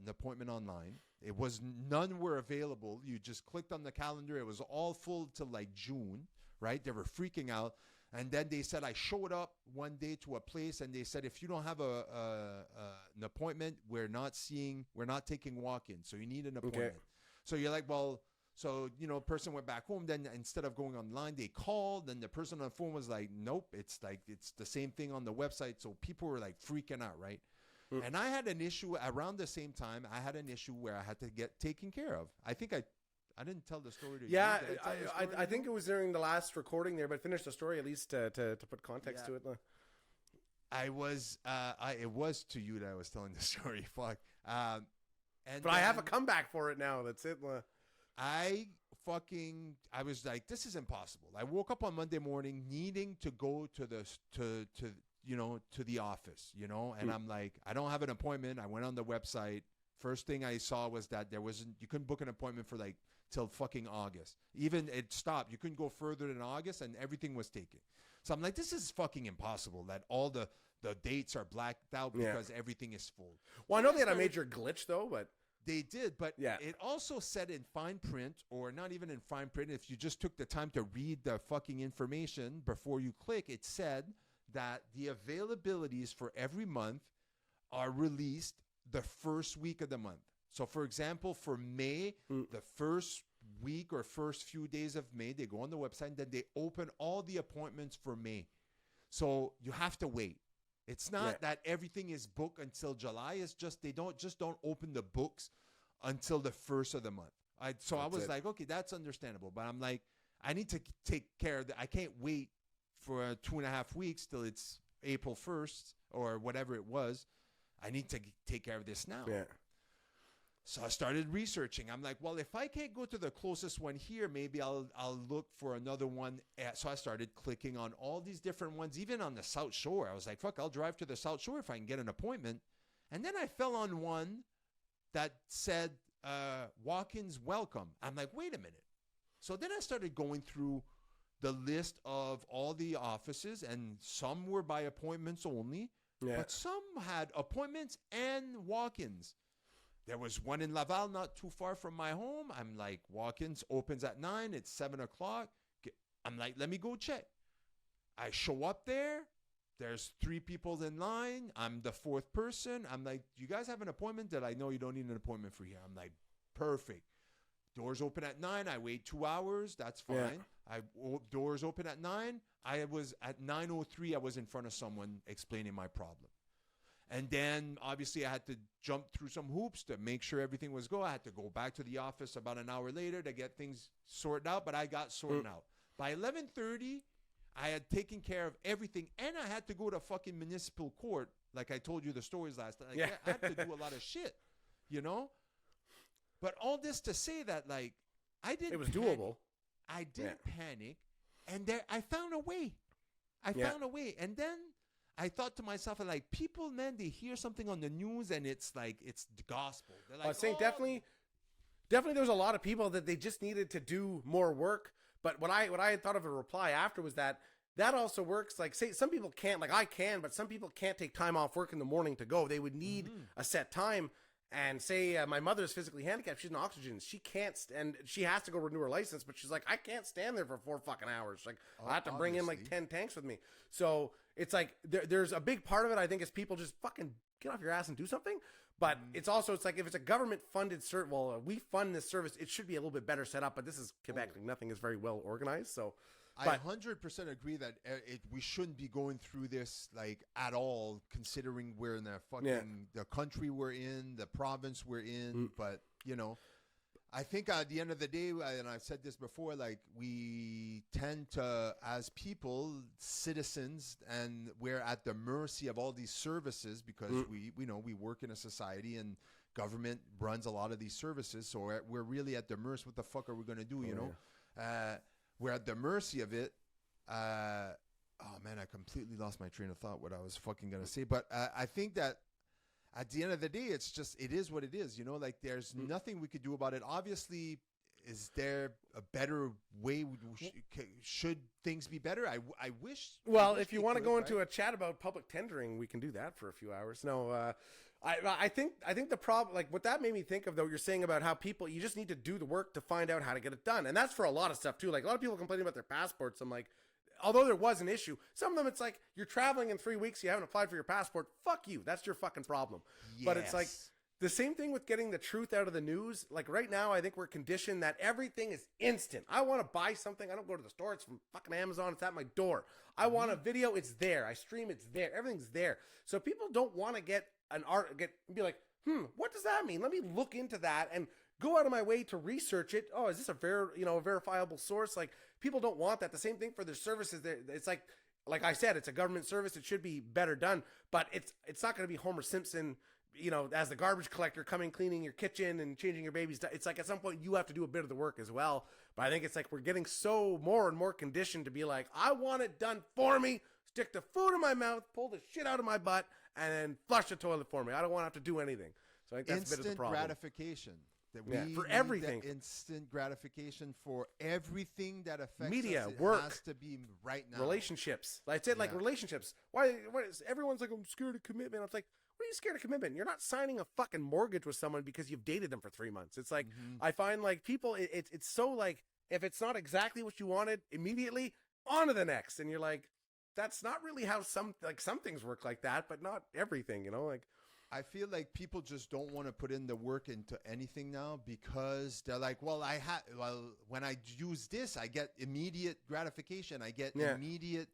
appointment online. It was, none were available. You just clicked on the calendar. It was all full till like June, right? They were freaking out. And then they said, I showed up one day to a place and they said, if you don't have an appointment, we're not taking walk-ins. So you need an appointment. Okay. So you're like, well, so, person went back home. Then instead of going online, they called, and the person on the phone was like, nope, it's the same thing on the website. So people were like freaking out, right? Mm. And I had an issue around the same time. I had an issue where I had to get taken care of. I think I didn't tell the story to you. Yeah, I think it was during the last recording there, but finish the story at least to put context to it. It was to you that I was telling the story. Fuck. But I have a comeback for it now. That's it. I was like, this is impossible. I woke up on Monday morning needing to go to the office, and I'm like, I don't have an appointment. I went on the website. First thing I saw was that you couldn't book an appointment for like till fucking August. Even it stopped. You couldn't go further than August, and everything was taken. So I'm like, this is fucking impossible that all the dates are blacked out because everything is full. Well, I know they had a major glitch though, but they did, but it also said in fine print, or not even in fine print, if you just took the time to read the fucking information before you click, it said that the availabilities for every month are released the first week of the month. So, for example, for May, the first week or first few days of May, they go on the website and then they open all the appointments for May. So you have to wait. It's not that everything is booked until July. It's just they don't open the books until the first of the month. I was like, okay, that's understandable. But I'm like, I need to take care of that. I can't wait for 2.5 weeks till it's April 1st or whatever it was. I need to take care of this now. Yeah. So I started researching. I'm like, well, if I can't go to the closest one here, maybe I'll look for another one. So I started clicking on all these different ones, even on the South Shore. I was like, fuck, I'll drive to the South Shore if I can get an appointment. And then I fell on one that said, walk-ins welcome. I'm like, wait a minute. So then I started going through the list of all the offices, and some were by appointments only, but some had appointments and walk-ins. There was one in Laval, not too far from my home. I'm like, walk-ins opens at 9. It's 7 o'clock. I'm like, let me go check. I show up there. There's 3 people in line. I'm the 4th person. I'm like, you guys have an appointment? That I know you don't need an appointment for here. I'm like, perfect. Doors open at 9. I wait 2 hours. That's fine. Doors open at 9. I was at 9:03. I was in front of someone explaining my problem. And then, obviously, I had to jump through some hoops to make sure everything was go. I had to go back to the office about an hour later to get things sorted out, but I got sorted out. By 11:30, I had taken care of everything, and I had to go to fucking municipal court, like I told you the stories last time. Like, I had to do a lot of shit, But all this to say that, like, I didn't. It was doable. I didn't panic, and I found a way. I found a way, and then I thought to myself, like, people, man, they hear something on the news and it's like, it's the gospel. They're like, I was saying definitely there was a lot of people that they just needed to do more work. But what I had thought of a reply after was that that also works. Like, say some people can't, like I can, but some people can't take time off work in the morning to go. They would need a set time. And say my mother's physically handicapped, she's in oxygen, she can't, and she has to go renew her license, but she's like, I can't stand there for 4 fucking hours. Like, I have to bring in like 10 tanks with me. So it's like there's a big part of it. I think is people just fucking get off your ass and do something. But it's also, it's like if it's a government funded service, well, we fund this service, it should be a little bit better set up. But this is Quebec, like nothing is very well organized. So. I 100% agree that we shouldn't be going through this like at all, considering we're in the fucking the country we're in, the province we're in. But you know, I think at the end of the day, and I've said this before, like we tend to, as people, citizens, and we're at the mercy of all these services because we know we work in a society and government runs a lot of these services, so we're really at the mercy. What the fuck are we gonna do? You know. We're at the mercy of it. Oh man, I completely lost my train of thought. What I was fucking gonna say, but I think that at the end of the day, it is what it is. You know, like there's nothing we could do about it. Obviously, is there a better way? Should things be better? I wish. Well, if you want to go into a chat about public tendering, we can do that for a few hours. No. I think the problem, like what that made me think of though, you're saying about how people, you just need to do the work to find out how to get it done. And that's for a lot of stuff too. Like a lot of people complaining about their passports. I'm like, although there was an issue, some of them, it's like you're traveling in 3 weeks. You haven't applied for your passport. Fuck you. That's your fucking problem. Yes. But it's like the same thing with getting the truth out of the news. Like right now, I think we're conditioned that everything is instant. I want to buy something. I don't go to the store. It's from fucking Amazon. It's at my door. I want a video. It's there. I stream. It's there. Everything's there. So people don't want to get be like, what does that mean? Let me look into that and go out of my way to research it. Oh, is this a verifiable source? Like people don't want that. The same thing for their services. It's like I said, it's a government service. It should be better done, but it's not going to be Homer Simpson, as the garbage collector coming, cleaning your kitchen and changing your baby's. It's like at some point you have to do a bit of the work as well. But I think it's like we're getting so more and more conditioned to be like, I want it done for me. Stick the food in my mouth, pull the shit out of my butt, and then flush the toilet for me. I don't want to have to do anything. So I think that's a bit of the problem. Instant gratification. That for everything. Instant gratification for everything that affects media, us. It work, has to be right now. Relationships. Like I said, like relationships. Why is everyone's like, I'm scared of commitment. I was like, what are you scared of commitment? You're not signing a fucking mortgage with someone because you've dated them for 3 months. It's like, I find like people, it's so like, if it's not exactly what you wanted immediately, on to the next. And you're like, that's not really how some things work like that, but not everything, like. I feel like people just don't want to put in the work into anything now because they're like, well, when I use this, I get immediate gratification. I get immediate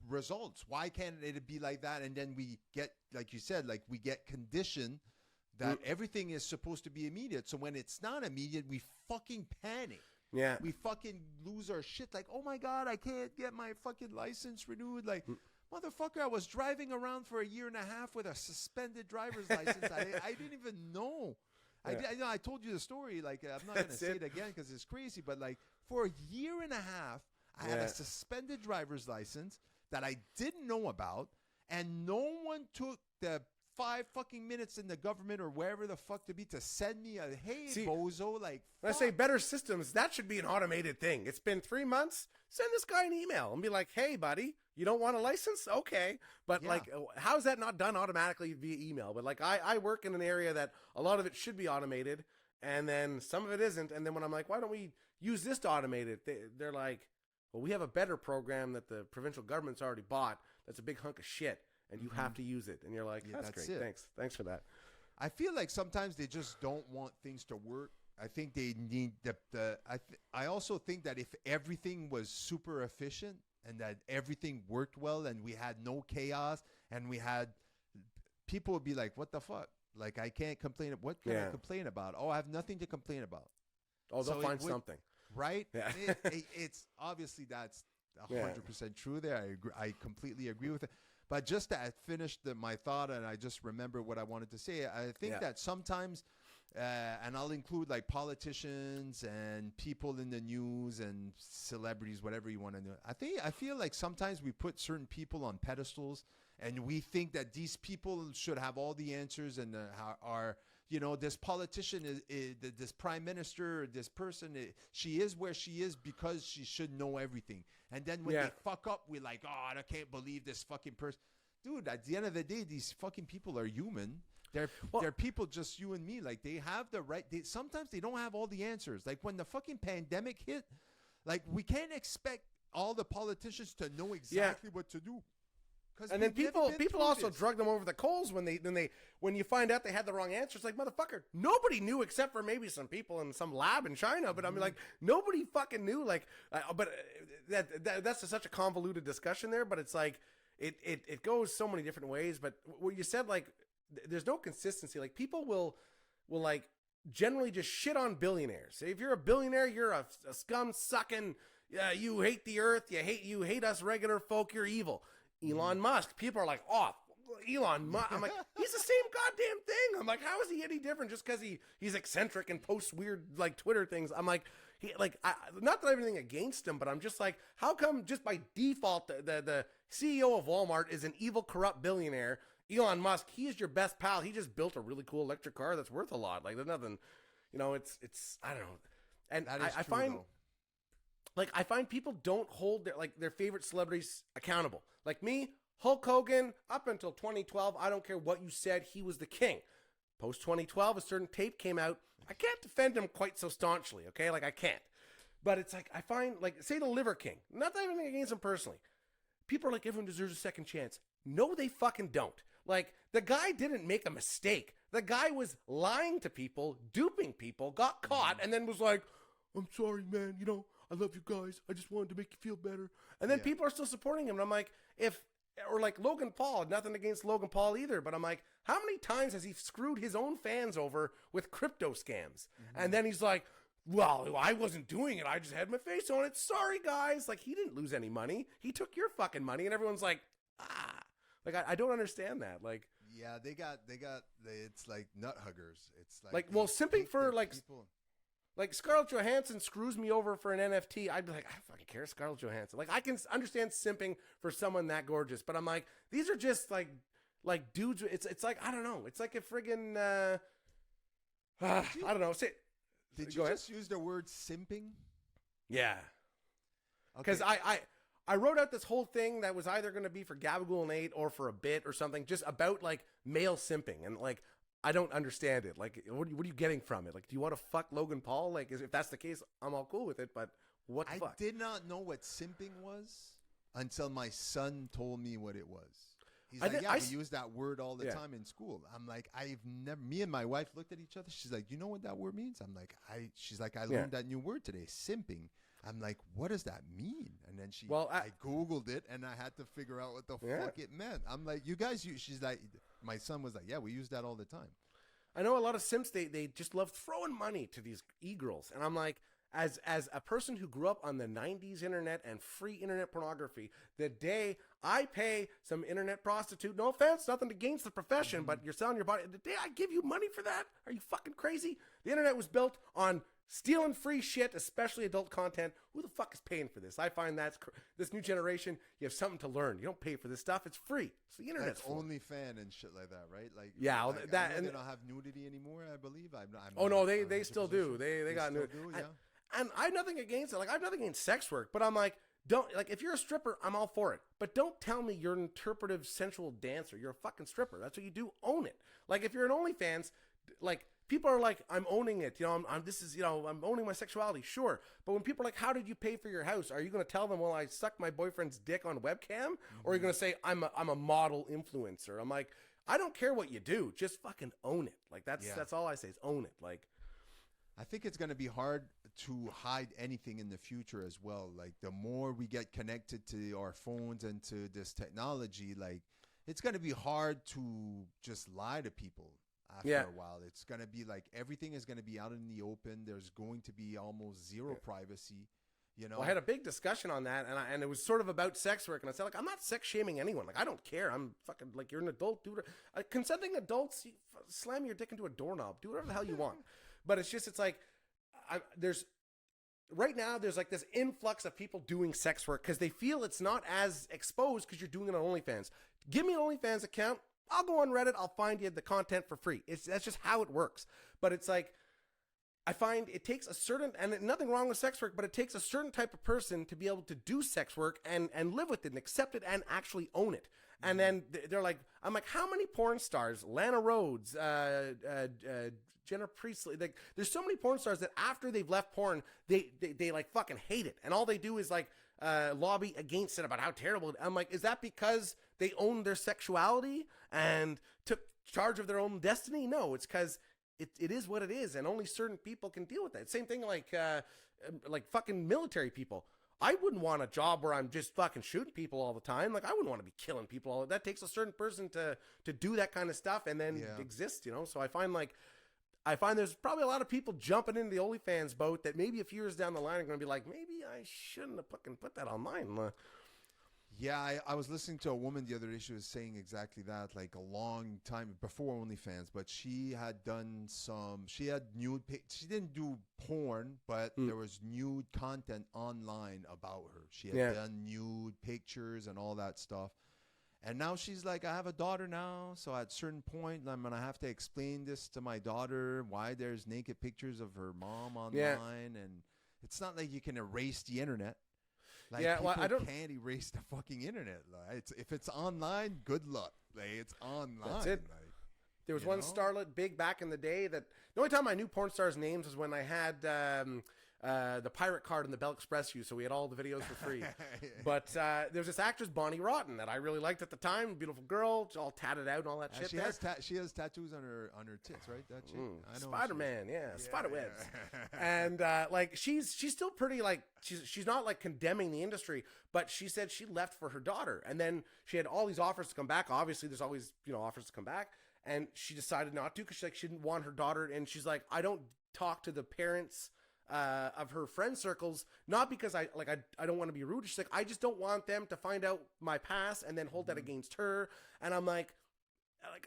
results. Why can't it be like that? And then we get, like you said, like we get conditioned that everything is supposed to be immediate. So when it's not immediate, we fucking panic. Yeah. We fucking lose our shit. Like, oh my God, I can't get my fucking license renewed. Like, motherfucker, I was driving around for 1.5 years with a suspended driver's license. I didn't even know. Yeah. I told you the story. Like, I'm not going to say it again because it's crazy. But like, for 1.5 years, I had a suspended driver's license that I didn't know about, and no one took the 5 fucking minutes in the government or wherever the fuck to be to send me a bozo. Like, when I say better systems, that should be an automated thing. It's been 3 months. Send this guy an email and be like, hey, buddy, you don't want a license? Okay. But like, how is that not done automatically via email? But like, I work in an area that a lot of it should be automated, and then some of it isn't. And then when I'm like, why don't we use this to automate it? They're like, well, we have a better program that the provincial government's already bought. That's a big hunk of shit. And you have to use it. And you're like, that's great. It. Thanks for that. I feel like sometimes they just don't want things to work. I think they need I also think that if everything was super efficient and that everything worked well and we had no chaos and we had, people would be like, what the fuck? Like, I can't complain. What can I complain about? Oh, I have nothing to complain about. Oh, they'll find something. Right? Yeah. It's obviously that's 100% true there. I completely agree with it. But just to finish my thought, and I just remember what I wanted to say, I think that sometimes, and I'll include like politicians and people in the news and celebrities, whatever you want to do. I feel like sometimes we put certain people on pedestals, and we think that these people should have all the answers and are you know, this politician this prime minister, or this person, she is where she is because she should know everything. And then when they fuck up, we're like, oh, I can't believe this fucking person. Dude, at the end of the day, these fucking people are human. They're people just you and me. Like, they have the right. Sometimes they don't have all the answers. Like, when the fucking pandemic hit, like, we can't expect all the politicians to know exactly what to do. And then people also drug them over the coals when you find out they had the wrong answer. It's like, motherfucker, nobody knew except for maybe some people in some lab in China. But I mean, like, nobody fucking knew. Like, but that's such a convoluted discussion there. But it's like it goes so many different ways. But what you said, like, there's no consistency. Like, people will like generally just shit on billionaires. Say, if you're a billionaire, you're a scum sucking. You hate the earth. You hate us regular folk. You're evil. Elon Musk, people are like, oh, Elon Musk. I'm like, he's the same goddamn thing. I'm like, how is he any different just because he's eccentric and posts weird, like, Twitter things? I'm like, not that I have anything against him, but I'm just like, how come just by default the CEO of Walmart is an evil, corrupt billionaire? Elon Musk, he is your best pal. He just built a really cool electric car that's worth a lot. Like, there's nothing, you know, it's I don't know. And I find... Though. Like, I find people don't hold their favorite celebrities accountable. Like me, Hulk Hogan, up until 2012, I don't care what you said, he was the king. Post 2012, a certain tape came out. I can't defend him quite so staunchly, okay? Like, I can't. But it's like, I find, like, say the Liver King. Not that I have anything against him personally. People are like, everyone deserves a second chance. No, they fucking don't. Like, the guy didn't make a mistake. The guy was lying to people, duping people, got caught, and then was like, I'm sorry, man, you know, I love you guys. I just wanted to make you feel better. And then people are still supporting him. And I'm like, or like Logan Paul, nothing against Logan Paul either. But I'm like, how many times has he screwed his own fans over with crypto scams? And then he's like, well, I wasn't doing it. I just had my face on it. Sorry, guys. Like, he didn't lose any money. He took your fucking money. And everyone's like, like, I don't understand that. Like, yeah, it's like nut huggers. It's like well, simping for like people. Like, Scarlett Johansson screws me over for an NFT. I'd be like, I don't fucking care, Scarlett Johansson. Like, I can understand simping for someone that gorgeous, but I'm like, these are just like dudes. It's like, I don't know. It's like a friggin' I don't know. Did you just use the word simping? Yeah. Because I wrote out this whole thing that was either going to be for Gabagool and 8 or for a bit or something, just about like male simping, and like, I don't understand it. Like, what are you getting from it? Like, do you want to fuck Logan Paul? Like, if that's the case, I'm all cool with it. But what the fuck? I did not know what simping was until my son told me what it was. He's like, we use that word all the time in school. I'm like, me and my wife looked at each other. She's like, you know what that word means? I'm like, she's like, I learned that new word today, simping. I'm like, what does that mean? And then I Googled it and I had to figure out what the fuck it meant. I'm like, you guys, she's like, my son was like, yeah, we use that all the time. I know a lot of simps, they just love throwing money to these e-girls. And I'm like, as a person who grew up on the 90s internet and free internet pornography, the day I pay some internet prostitute, no offense, nothing against the profession, but you're selling your body, the day I give you money for that, are you fucking crazy? The internet was built on stealing free shit, especially adult content. Who the fuck is paying for this? I find this new generation, you have something to learn. You don't pay for this stuff. It's free. So the internet's free. OnlyFans and shit like that, right? Like, yeah, like, that and they don't have nudity anymore, I believe. They still do. They got nudity. And I have nothing against it. Like, I have nothing against sex work, but I'm like, if you're a stripper, I'm all for it. But don't tell me you're an interpretive sensual dancer. You're a fucking stripper. That's what you do. Own it. Like, if you're an OnlyFans, like, people are like, I'm owning it. You know, I'm owning my sexuality. Sure. But when people are like, how did you pay for your house? Are you going to tell them, well, I sucked my boyfriend's dick on webcam? Or are you going to say, I'm a model influencer? I'm like, I don't care what you do. Just fucking own it. Like, that's all I say is own it. Like, I think it's going to be hard to hide anything in the future as well. Like, the more we get connected to our phones and to this technology, like, it's going to be hard to just lie to people. After a while, it's going to be like everything is going to be out in the open. There's going to be almost zero privacy, you know. Well, I had a big discussion on that, and it was sort of about sex work. And I said, like, I'm not sex shaming anyone. Like, I don't care. I'm fucking like, you're an adult, dude. Consenting adults, slam your dick into a doorknob. Do whatever the hell you want. But it's like, right now there's like this influx of people doing sex work because they feel it's not as exposed because you're doing it on OnlyFans. Give me an OnlyFans account. I'll go on Reddit. I'll find you the content for free. That's just how it works. But it's like, I find it takes a certain, and nothing wrong with sex work, but it takes a certain type of person to be able to do sex work and live with it and accept it and actually own it. And then they're like, I'm like, how many porn stars, Lana Rhoades, Jenna Priestley, like, there's so many porn stars that after they've left porn, they like fucking hate it. And all they do is like lobby against it about how terrible it is. I'm like, is that because they own their sexuality and took charge of their own destiny? No, it's because it is what it is, and only certain people can deal with that. Same thing like fucking military people. I wouldn't want a job where I'm just fucking shooting people all the time. Like, I wouldn't want to be killing people all. That takes a certain person to do that kind of stuff and then exist, you know? So I find there's probably a lot of people jumping into the OnlyFans boat that maybe a few years down the line are going to be like, maybe I shouldn't have fucking put that online. Yeah, I was listening to a woman the other day. She was saying exactly that, like a long time before OnlyFans, but she had done she had nude, she didn't do porn, but there was nude content online about her. She had done nude pictures and all that stuff. And now she's like, I have a daughter now, so at a certain point, I'm going to have to explain this to my daughter, why there's naked pictures of her mom online. And it's not like you can erase the internet. Like, people can't erase the fucking internet. Like, if it's online, good luck. Like, it's online. That's it. Like, there was one starlet big back in the day that the only time I knew porn stars' names was when I had the pirate card in the Bell Express use, so we had all the videos for free. But there's this actress, Bonnie Rotten, that I really liked at the time. Beautiful girl, all tatted out and all that shit. She has tattoos on her tits, right? That shit. I know Spider-Man, spider webs. And like she's still pretty, like she's not like condemning the industry, but she said she left for her daughter, and then she had all these offers to come back. Obviously, there's always offers to come back. And she decided not to because she didn't want her daughter. And she's like, I don't talk to the parents of her friend circles, not because I don't want to be rude. She's like, I just don't want them to find out my past and then hold that against her. And I'm like,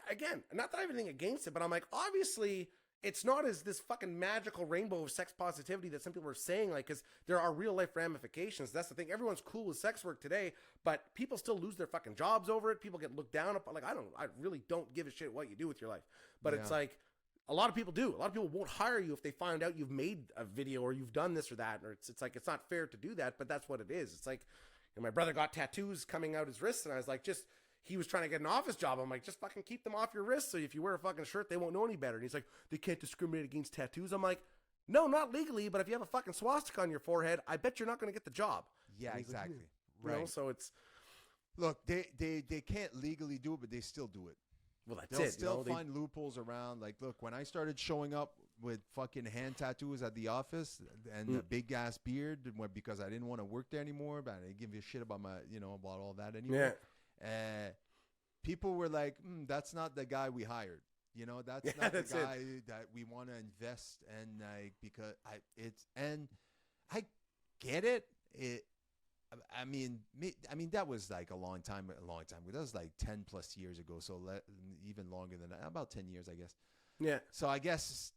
again, not that I have anything against it, but I'm like, obviously it's not as this fucking magical rainbow of sex positivity that some people are saying, like, because there are real life ramifications. That's the thing. Everyone's cool with sex work today, but people still lose their fucking jobs over it. People get looked down upon. Like, I really don't give a shit what you do with your life. But it's like, a lot of people do. A lot of people won't hire you if they find out you've made a video or you've done this or that. Or it's like, it's not fair to do that, but that's what it is. It's like, my brother got tattoos coming out his wrists, and I was like, he was trying to get an office job. I'm like, just fucking keep them off your wrists, so if you wear a fucking shirt, they won't know any better. And he's like, they can't discriminate against tattoos. I'm like, no, not legally, but if you have a fucking swastika on your forehead, I bet you're not going to get the job. Yeah, exactly. Like, right. So it's... Look, they can't legally do it, but they still do it. Well, that's They'll it. still find loopholes around. Like, look, when I started showing up with fucking hand tattoos at the office and a big ass beard, because I didn't want to work there anymore, but I didn't give a shit about about all that anymore. Yeah. People were like, that's not the guy we hired. That's not the guy that we want to invest in, like, because I get it. I mean, that was like a long time ago. That was like 10 plus years ago. So even longer than that, about 10 years, I guess. Yeah. So I guess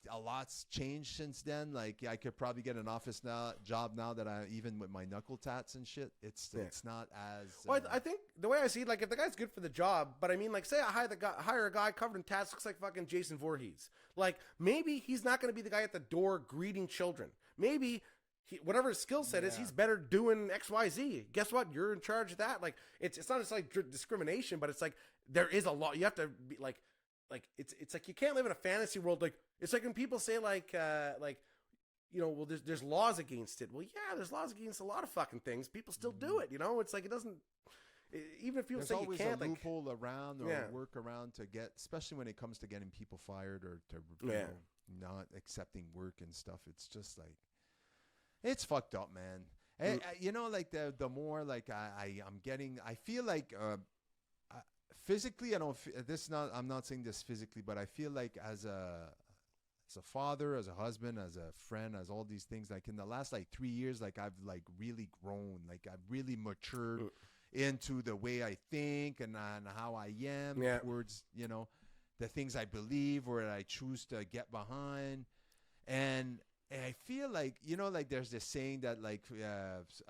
a lot's changed since then. Like, I could probably get an office job now that even with my knuckle tats and shit, it's not as. Well, I think the way I see it, like, if the guy's good for the job, but I mean, like, say I hire a guy covered in tats, looks like fucking Jason Voorhees. Like, maybe he's not going to be the guy at the door greeting children. Maybe whatever his skill set is, he's better doing X, Y, Z. Guess what? You're in charge of that. Like, it's not just like discrimination, but it's like there is a lot. You have to be like it's like you can't live in a fantasy world. Like, it's like when people say well, there's laws against it. Well, yeah, there's laws against a lot of fucking things. People still do it. It's like it doesn't. Even if people say you can't, there's always a loophole around or work around to get, especially when it comes to getting people fired or to not accepting work and stuff. It's just like. It's fucked up, man. And, like the more like I'm getting, I feel like physically, I'm not saying this physically, but I feel like as a father, as a husband, as a friend, as all these things, like in the last like 3 years, like I've like really grown, like I've really matured into the way I think and how I am towards, the things I believe or that I choose to get behind. And I feel like, like there's this saying that like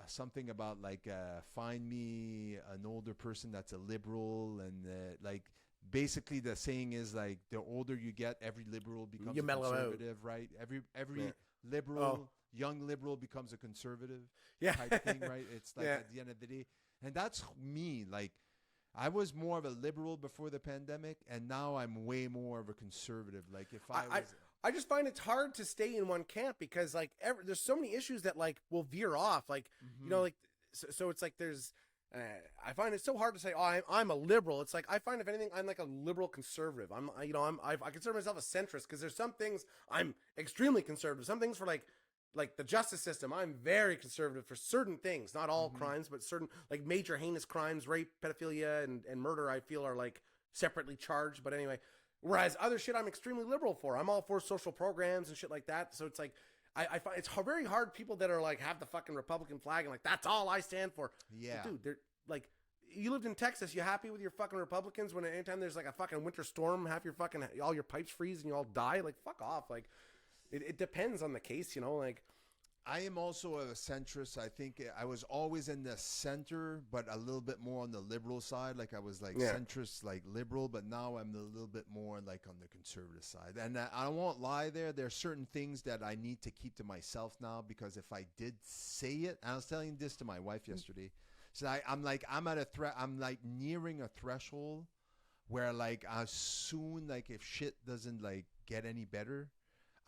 something about like find me an older person that's a liberal and like basically the saying is like the older you get, every liberal becomes You a mellow out. conservative, right? Every Yeah. liberal, young liberal becomes a conservative Yeah. type thing, right? It's like Yeah. at the end of the day, and that's me. Like I was more of a liberal before the pandemic, and now I'm way more of a conservative. Like if I just find it's hard to stay in one camp because like there's so many issues that like will veer off. Like you know, like so it's like there's. I find it so hard to say, oh, I'm a liberal. It's like I find if anything, I'm like a liberal conservative. I consider myself a centrist because there's some things I'm extremely conservative. Some things for like the justice system, I'm very conservative for certain things, not all crimes, but certain like major heinous crimes, rape, pedophilia, and murder. I feel are like separately charged. But anyway, whereas other shit, I'm extremely liberal for. I'm all for social programs and shit like that. So it's like. I find it's very hard people that are like have the fucking Republican flag and like that's all I stand for. Yeah, but dude, they're like you lived in Texas. You happy with your fucking Republicans when anytime there's like a fucking winter storm, all your pipes freeze and you all die? Like fuck off. Like it depends on the case, you know. Like I am also a centrist. I think I was always in the center, but a little bit more on the liberal side. Like I was like centrist, like liberal, but now I'm a little bit more like on the conservative side. And I won't lie there. There are certain things that I need to keep to myself now because if I did say it, and I was telling this to my wife yesterday, so I'm like nearing a threshold where like as soon like if shit doesn't like get any better,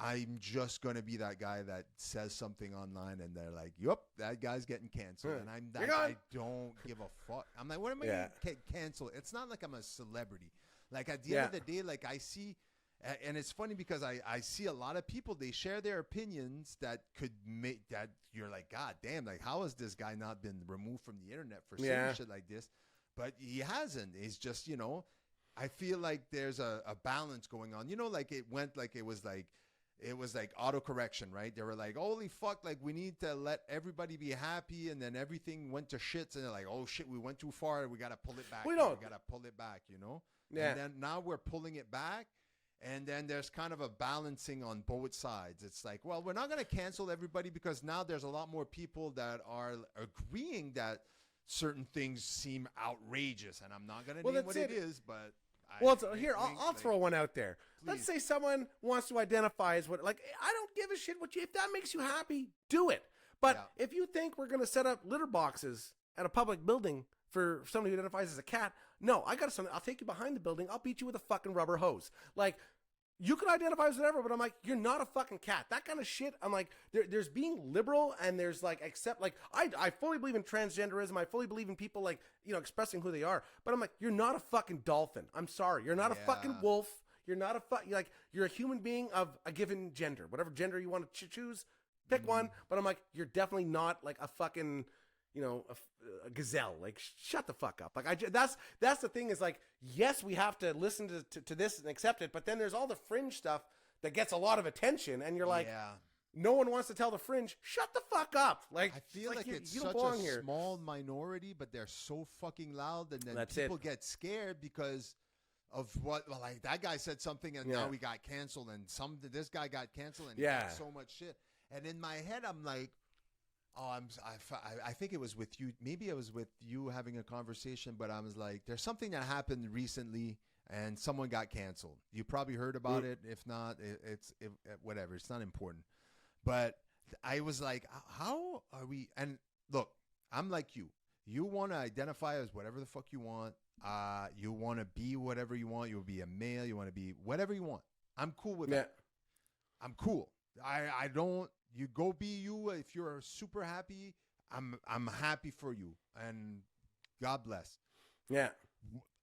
I'm just going to be that guy that says something online and they're like, yup, that guy's getting canceled. And I don't give a fuck. I'm like, what am I going to cancel? It's not like I'm a celebrity. Like at the end of the day, like I see, and it's funny because I see a lot of people, they share their opinions that could make that you're like, God damn, like how has this guy not been removed from the internet for saying shit like this? But he hasn't. It's just, you know, I feel like there's a balance going on. You know, like it was like autocorrection, right? They were like, holy fuck, like we need to let everybody be happy. And then everything went to shits. And they're like, oh shit, we went too far. We got to pull it back. We got to pull it back, you know? Yeah. And then now we're pulling it back. And then there's kind of a balancing on both sides. It's like, well, we're not going to cancel everybody because now there's a lot more people that are agreeing that certain things seem outrageous. And I'm not going to name what it is, but... I'll throw one out there. Please. Let's say someone wants to identify as what, like, I don't give a shit if that makes you happy, do it. But if you think we're going to set up litter boxes at a public building for somebody who identifies as a cat, no, I got something. I'll take you behind the building. I'll beat you with a fucking rubber hose. Like, you can identify as whatever, but I'm like, you're not a fucking cat. That kind of shit. I'm like, there's being liberal and there's like, I fully believe in transgenderism. I fully believe in people like, you know, expressing who they are. But I'm like, you're not a fucking dolphin. I'm sorry. You're not a fucking wolf. You're not you're a human being of a given gender. Whatever gender you want to choose, pick one. But I'm like, you're definitely not like a fucking, you know, a gazelle. Like, shut the fuck up. Like, that's the thing is like, yes, we have to listen to this and accept it, but then there's all the fringe stuff that gets a lot of attention, and you're like, no one wants to tell the fringe, shut the fuck up. Like, I feel like it's such a small minority, but they're so fucking loud, and then people get scared because of what, well, like that guy said something, and now we got canceled, and this guy got canceled, and he got so much shit. And in my head, I'm like, oh, I think it was with you. Maybe it was with you having a conversation, but I was like, there's something that happened recently and someone got canceled. You probably heard about it. If not, it's whatever. It's not important. But I was like, how are we? And look, I'm like you. You want to identify as whatever the fuck you want. You want to be whatever you want. You'll be a male. You want to be whatever you want. I'm cool with that. I'm cool. I don't. You go be you. If you're super happy, I'm happy for you, and God bless. Yeah.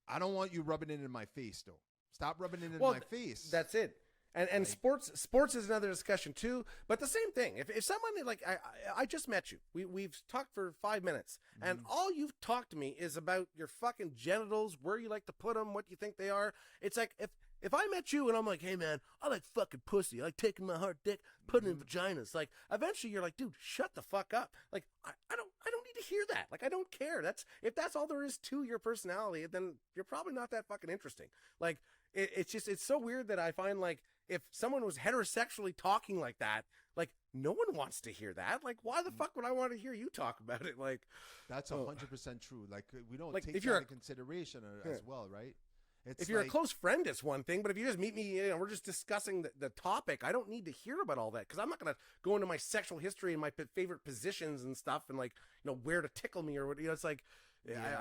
I don't want you rubbing it in my face, though. Stop rubbing it in my face. That's it. And like, sports is another discussion too. But the same thing. If someone like I just met you, we've talked for 5 minutes, and all you've talked to me is about your fucking genitals, where you like to put them, what you think they are. It's like if I met you and I'm like, hey man, I like fucking pussy. I like taking my hard dick, putting it in vaginas. Like eventually you're like, dude, shut the fuck up. Like I don't need to hear that. Like I don't care. If that's all there is to your personality, then you're probably not that fucking interesting. Like it's so weird that I find like if someone was heterosexually talking like that, like no one wants to hear that. Like why the fuck would I want to hear you talk about it? Like that's 100% true. Like we don't take that into consideration as well, right? It's if you're like, a close friend, it's one thing. But if you just meet me, we're just discussing the topic. I don't need to hear about all that because I'm not going to go into my sexual history and my favorite positions and stuff and like, where to tickle me or what. It's like,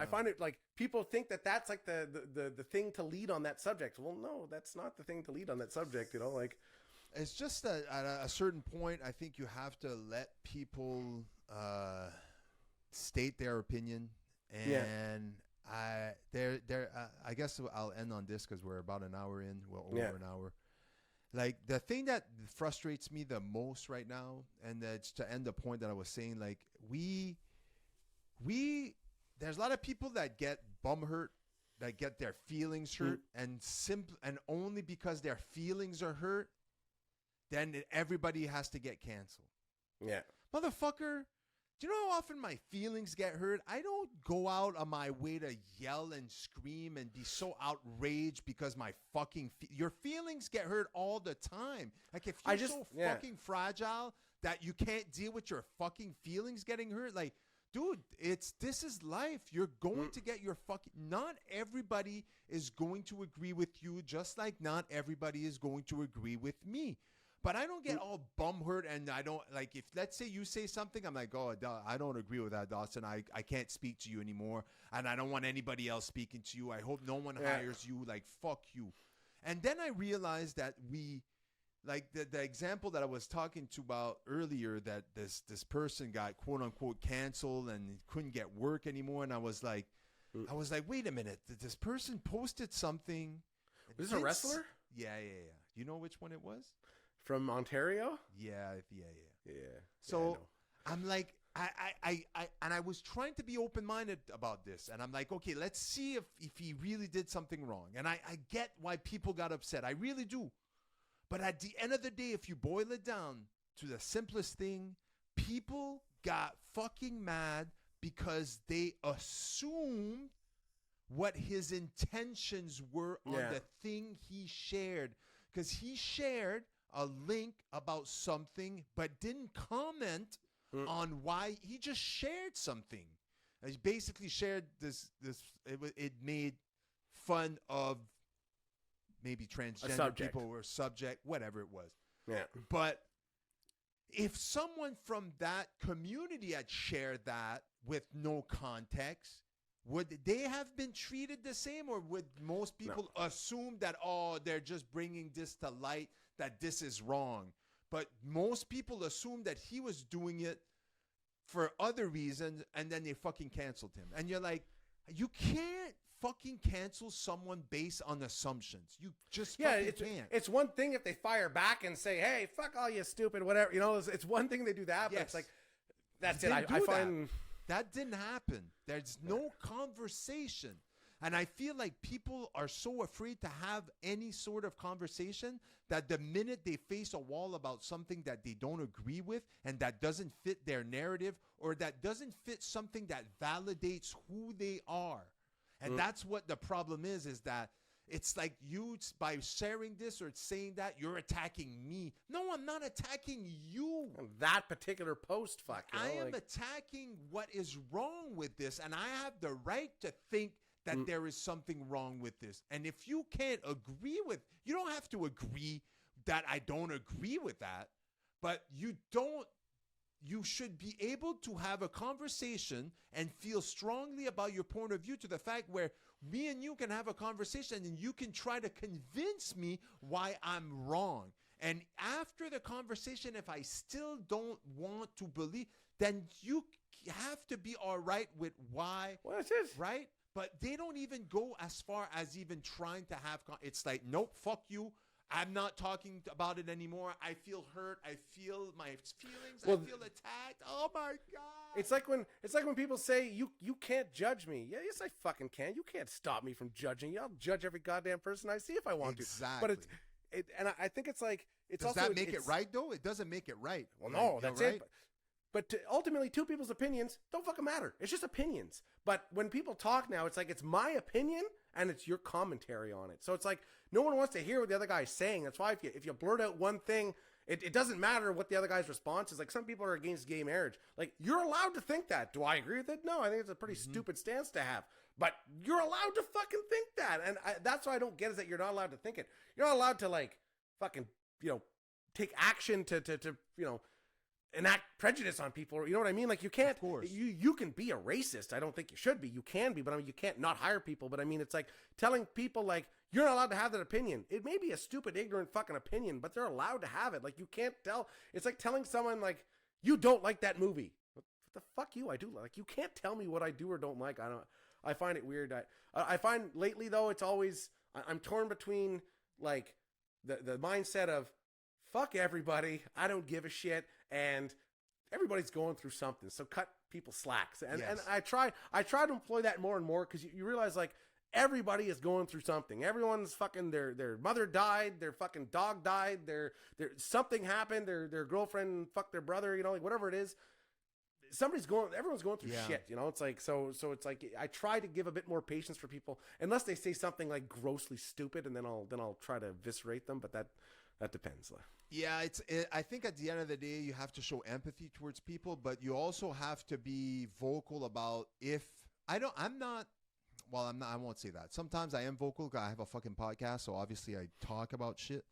I find it like people think that that's like the thing to lead on that subject. Well, no, that's not the thing to lead on that subject. Like it's just that at a certain point, I think you have to let people state their opinion. And I guess I'll end on this because we're about an hour in. Well, over an hour. Like the thing that frustrates me the most right now, and that's to end the point that I was saying, like there's a lot of people that get bum hurt, that get their feelings hurt, and only because their feelings are hurt, then everybody has to get canceled. Yeah, motherfucker. Do you know how often my feelings get hurt? I don't go out on my way to yell and scream and be so outraged because my fucking your feelings get hurt all the time. Like if you're so fucking fragile that you can't deal with your fucking feelings getting hurt, like, dude, this is life. You're going to get your fucking. Not everybody is going to agree with you, just like not everybody is going to agree with me. But I don't get all bum hurt, and I don't like if let's say you say something, I'm like, oh, I don't agree with that, Dawson. I can't speak to you anymore, and I don't want anybody else speaking to you. I hope no one hires you. Like, fuck you. And then I realized that like the example that I was talking to about earlier, that this person got quote unquote canceled and couldn't get work anymore, and I was like, wait a minute, this person posted something. Was this a wrestler? Yeah. You know which one it was? From Ontario? Yeah. So I'm like, I was trying to be open-minded about this. And I'm like, okay, let's see if he really did something wrong. And I get why people got upset. I really do. But at the end of the day, if you boil it down to the simplest thing, people got fucking mad because they assumed what his intentions were on the thing he shared. Because he shared a link about something but didn't comment on why. He just shared something. He basically shared this it made fun of maybe transgender people or subject, whatever it was. Yeah. But if someone from that community had shared that with no context, would they have been treated the same, or would most people assume that, oh, they're just bringing this to light, that this is wrong? But most people assume that he was doing it for other reasons, and then they fucking canceled him. And you're like, you can't fucking cancel someone based on assumptions. You just fucking can't. It's one thing if they fire back and say, hey, fuck all you stupid, whatever. It's one thing they do that, but it's like, that's it. I find... That didn't happen. There's no conversation. And I feel like people are so afraid to have any sort of conversation that the minute they face a wall about something that they don't agree with and that doesn't fit their narrative, or that doesn't fit something that validates who they are. And that's what the problem is that it's like you, by sharing this or saying that, you're attacking me. No, I'm not attacking you. That particular post, fuck. I am attacking what is wrong with this, and I have the right to think that there is something wrong with this. And if you can't agree with, you don't have to agree that I don't agree with that, but you should be able to have a conversation and feel strongly about your point of view, to the fact where me and you can have a conversation and you can try to convince me why I'm wrong. And after the conversation, if I still don't want to believe, then you have to be all right with why. Well, that's it. Right? But they don't even go as far as even trying to have, it's like, nope, fuck you. I'm not talking about it anymore. I feel hurt. I feel my feelings. I feel attacked. Oh my God. It's like when people say you can't judge me. Yeah, yes I fucking can. You can't stop me from judging you. I'll judge every goddamn person I see if I want to. But and I think it's like does that make it right though? It doesn't make it right. Well, no, that's right? It. But ultimately, two people's opinions don't fucking matter. It's just opinions. But when people talk now, it's like it's my opinion and it's your commentary on it. So it's like no one wants to hear what the other guy's saying. That's why if you blurt out one thing, it doesn't matter what the other guy's response is. Like some people are against gay marriage. Like you're allowed to think that. Do I agree with it? No, I think it's a pretty stupid stance to have. But you're allowed to fucking think that. And that's what I don't get is that you're not allowed to think it. You're not allowed to like fucking, take action to enact prejudice on people. You know what I mean? Like you can't, Of course. you can be a racist. I don't think you should be. You can be, but I mean, you can't not hire people. But I mean, it's like telling people like, you're not allowed to have that opinion. It may be a stupid, ignorant fucking opinion, but they're allowed to have it. Like you can't tell. It's like telling someone like, you don't like that movie. What the fuck you? I do like. You can't tell me what I do or don't like. I find it weird. I find lately though, it's always, I'm torn between like the mindset of fuck everybody, I don't give a shit, and everybody's going through something, so cut people slacks. And Yes. and I try to employ that more and more, because you realize like everybody is going through something. Everyone's fucking their mother died, their fucking dog died, their something happened, their girlfriend fucked their brother, like whatever it is. Everyone's going through shit, it's like, so it's like, I try to give a bit more patience for people, unless they say something like grossly stupid, and then I'll try to eviscerate them, but that depends. Yeah, I think at the end of the day, you have to show empathy towards people, but you also have to be vocal about I won't say that. Sometimes I am vocal. I have a fucking podcast, so obviously I talk about shit.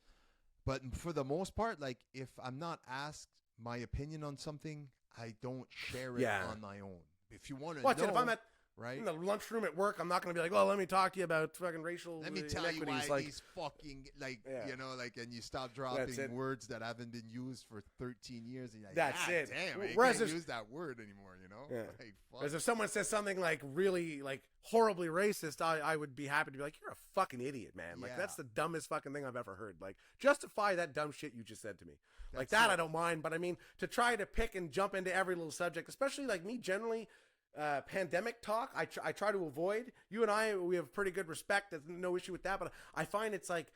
But for the most part, like if I'm not asked my opinion on something, I don't share it on my own. If you want to know, if I'm right? in the lunchroom at work, I'm not going to be like, well, let me talk to you about fucking racial Let me tell you inequities. why these fucking, and you stop dropping words that haven't been used for 13 years. And you're like, That's it. Damn, I Whereas can't use that word anymore, Yeah. Like, fuck. Whereas if someone says something like really like horribly racist, I would be happy to be like, you're a fucking idiot, man. Like that's the dumbest fucking thing I've ever heard. Like justify that dumb shit you just said to me. Like that I don't mind, but I mean to try to pick and jump into every little subject, especially like me generally, pandemic talk, I try to avoid. You and we have pretty good respect. There's no issue with that, but I find it's like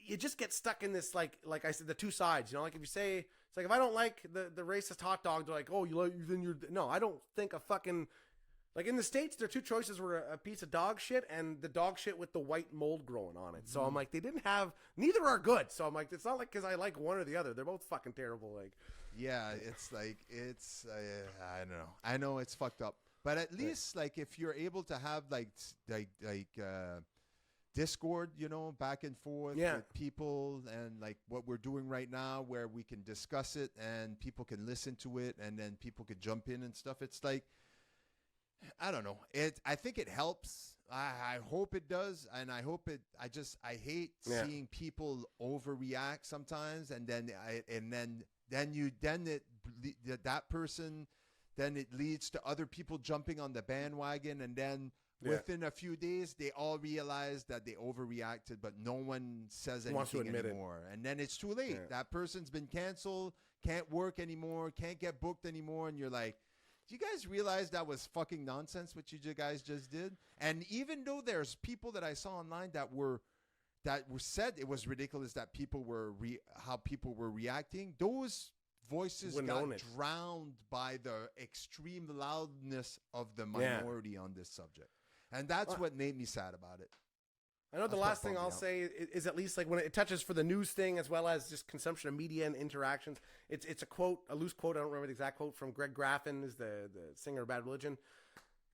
you just get stuck in this like I said, the two sides. Like if you say it's like if I don't like the racist hot dog, they're like, oh, no. I don't think a fucking like in the States there are two choices: were a piece of dog shit and the dog shit with the white mold growing on it. So I'm like, neither are good. So I'm like, it's not like because I like one or the other. They're both fucking terrible. Like, yeah, it's like I don't know. I know it's fucked up. But at least, like, if you're able to have like Discord, back and forth with people, and like what we're doing right now, where we can discuss it and people can listen to it, and then people could jump in and stuff. It's like, I don't know. I think it helps. I hope it does, and I hope it. I hate seeing people overreact sometimes, and then that person. Then it leads to other people jumping on the bandwagon, and then within a few days, they all realize that they overreacted, but no one says anything anymore. And then it's too late. Yeah. That person's been canceled, can't work anymore, can't get booked anymore, and you're like, do you guys realize that was fucking nonsense what you guys just did? And even though there's people that I saw online that were said it was ridiculous that people were how people were reacting, those voices got drowned by the extreme loudness of the minority on this subject. And that's what made me sad about it. I know the last thing I'll say is at least like when it touches for the news thing as well as just consumption of media and interactions. It's a quote, a loose quote. I don't remember the exact quote from Greg Graffin, is the singer of Bad Religion.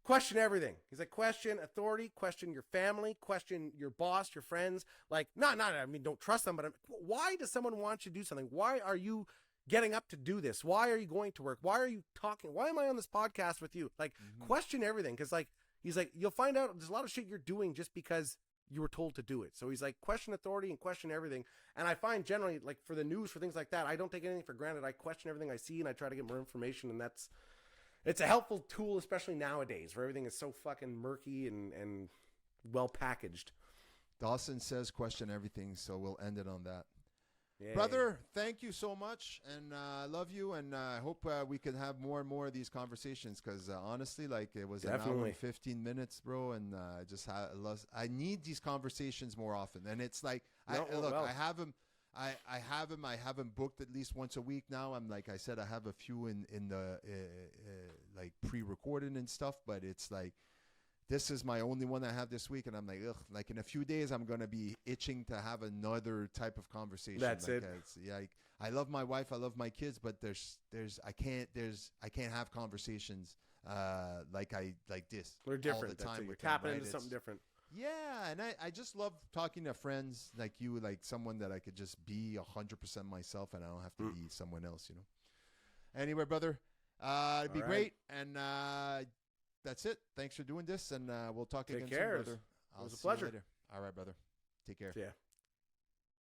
Question everything. He's like, question authority, question your family, question your boss, your friends. Like, I mean, don't trust them, but why does someone want you to do something? Why are you getting up to do this? Why are you going to work? Why are you talking? Why am I on this podcast with you? Like, question everything. Because like, he's like, you'll find out there's a lot of shit you're doing just because you were told to do it. So he's like, question authority and question everything. And I find generally, like for the news, for things like that, I don't take anything for granted. I question everything I see and I try to get more information. And it's a helpful tool, especially nowadays where everything is so fucking murky and well packaged. Dawson says question everything. So we'll end it on that. Yay. Brother, thank you so much, and I love you, and I hope we can have more and more of these conversations, because honestly, like, it was an hour and 15 minutes, bro, and I need these conversations more often, and it's like, I have them. I have them booked at least once a week now. I'm like I said, I have a few in the like pre-recorded and stuff, but it's like, this is my only one I have this week, and I'm like, ugh. Like in a few days, I'm gonna be itching to have another type of conversation. That's like, it. I love my wife, I love my kids, but I can't have conversations like this. We're different. all the That's time it. You're with them, tapping right? into something different. Yeah, and I just love talking to friends like you, like someone that I could just be 100% myself, and I don't have to be someone else, you know. Anyway, brother, it'd be All right. great, and that's it. Thanks for doing this, and we'll talk Take again care. soon, brother. It was a see you pleasure. later. All right, brother. Take care. Yeah.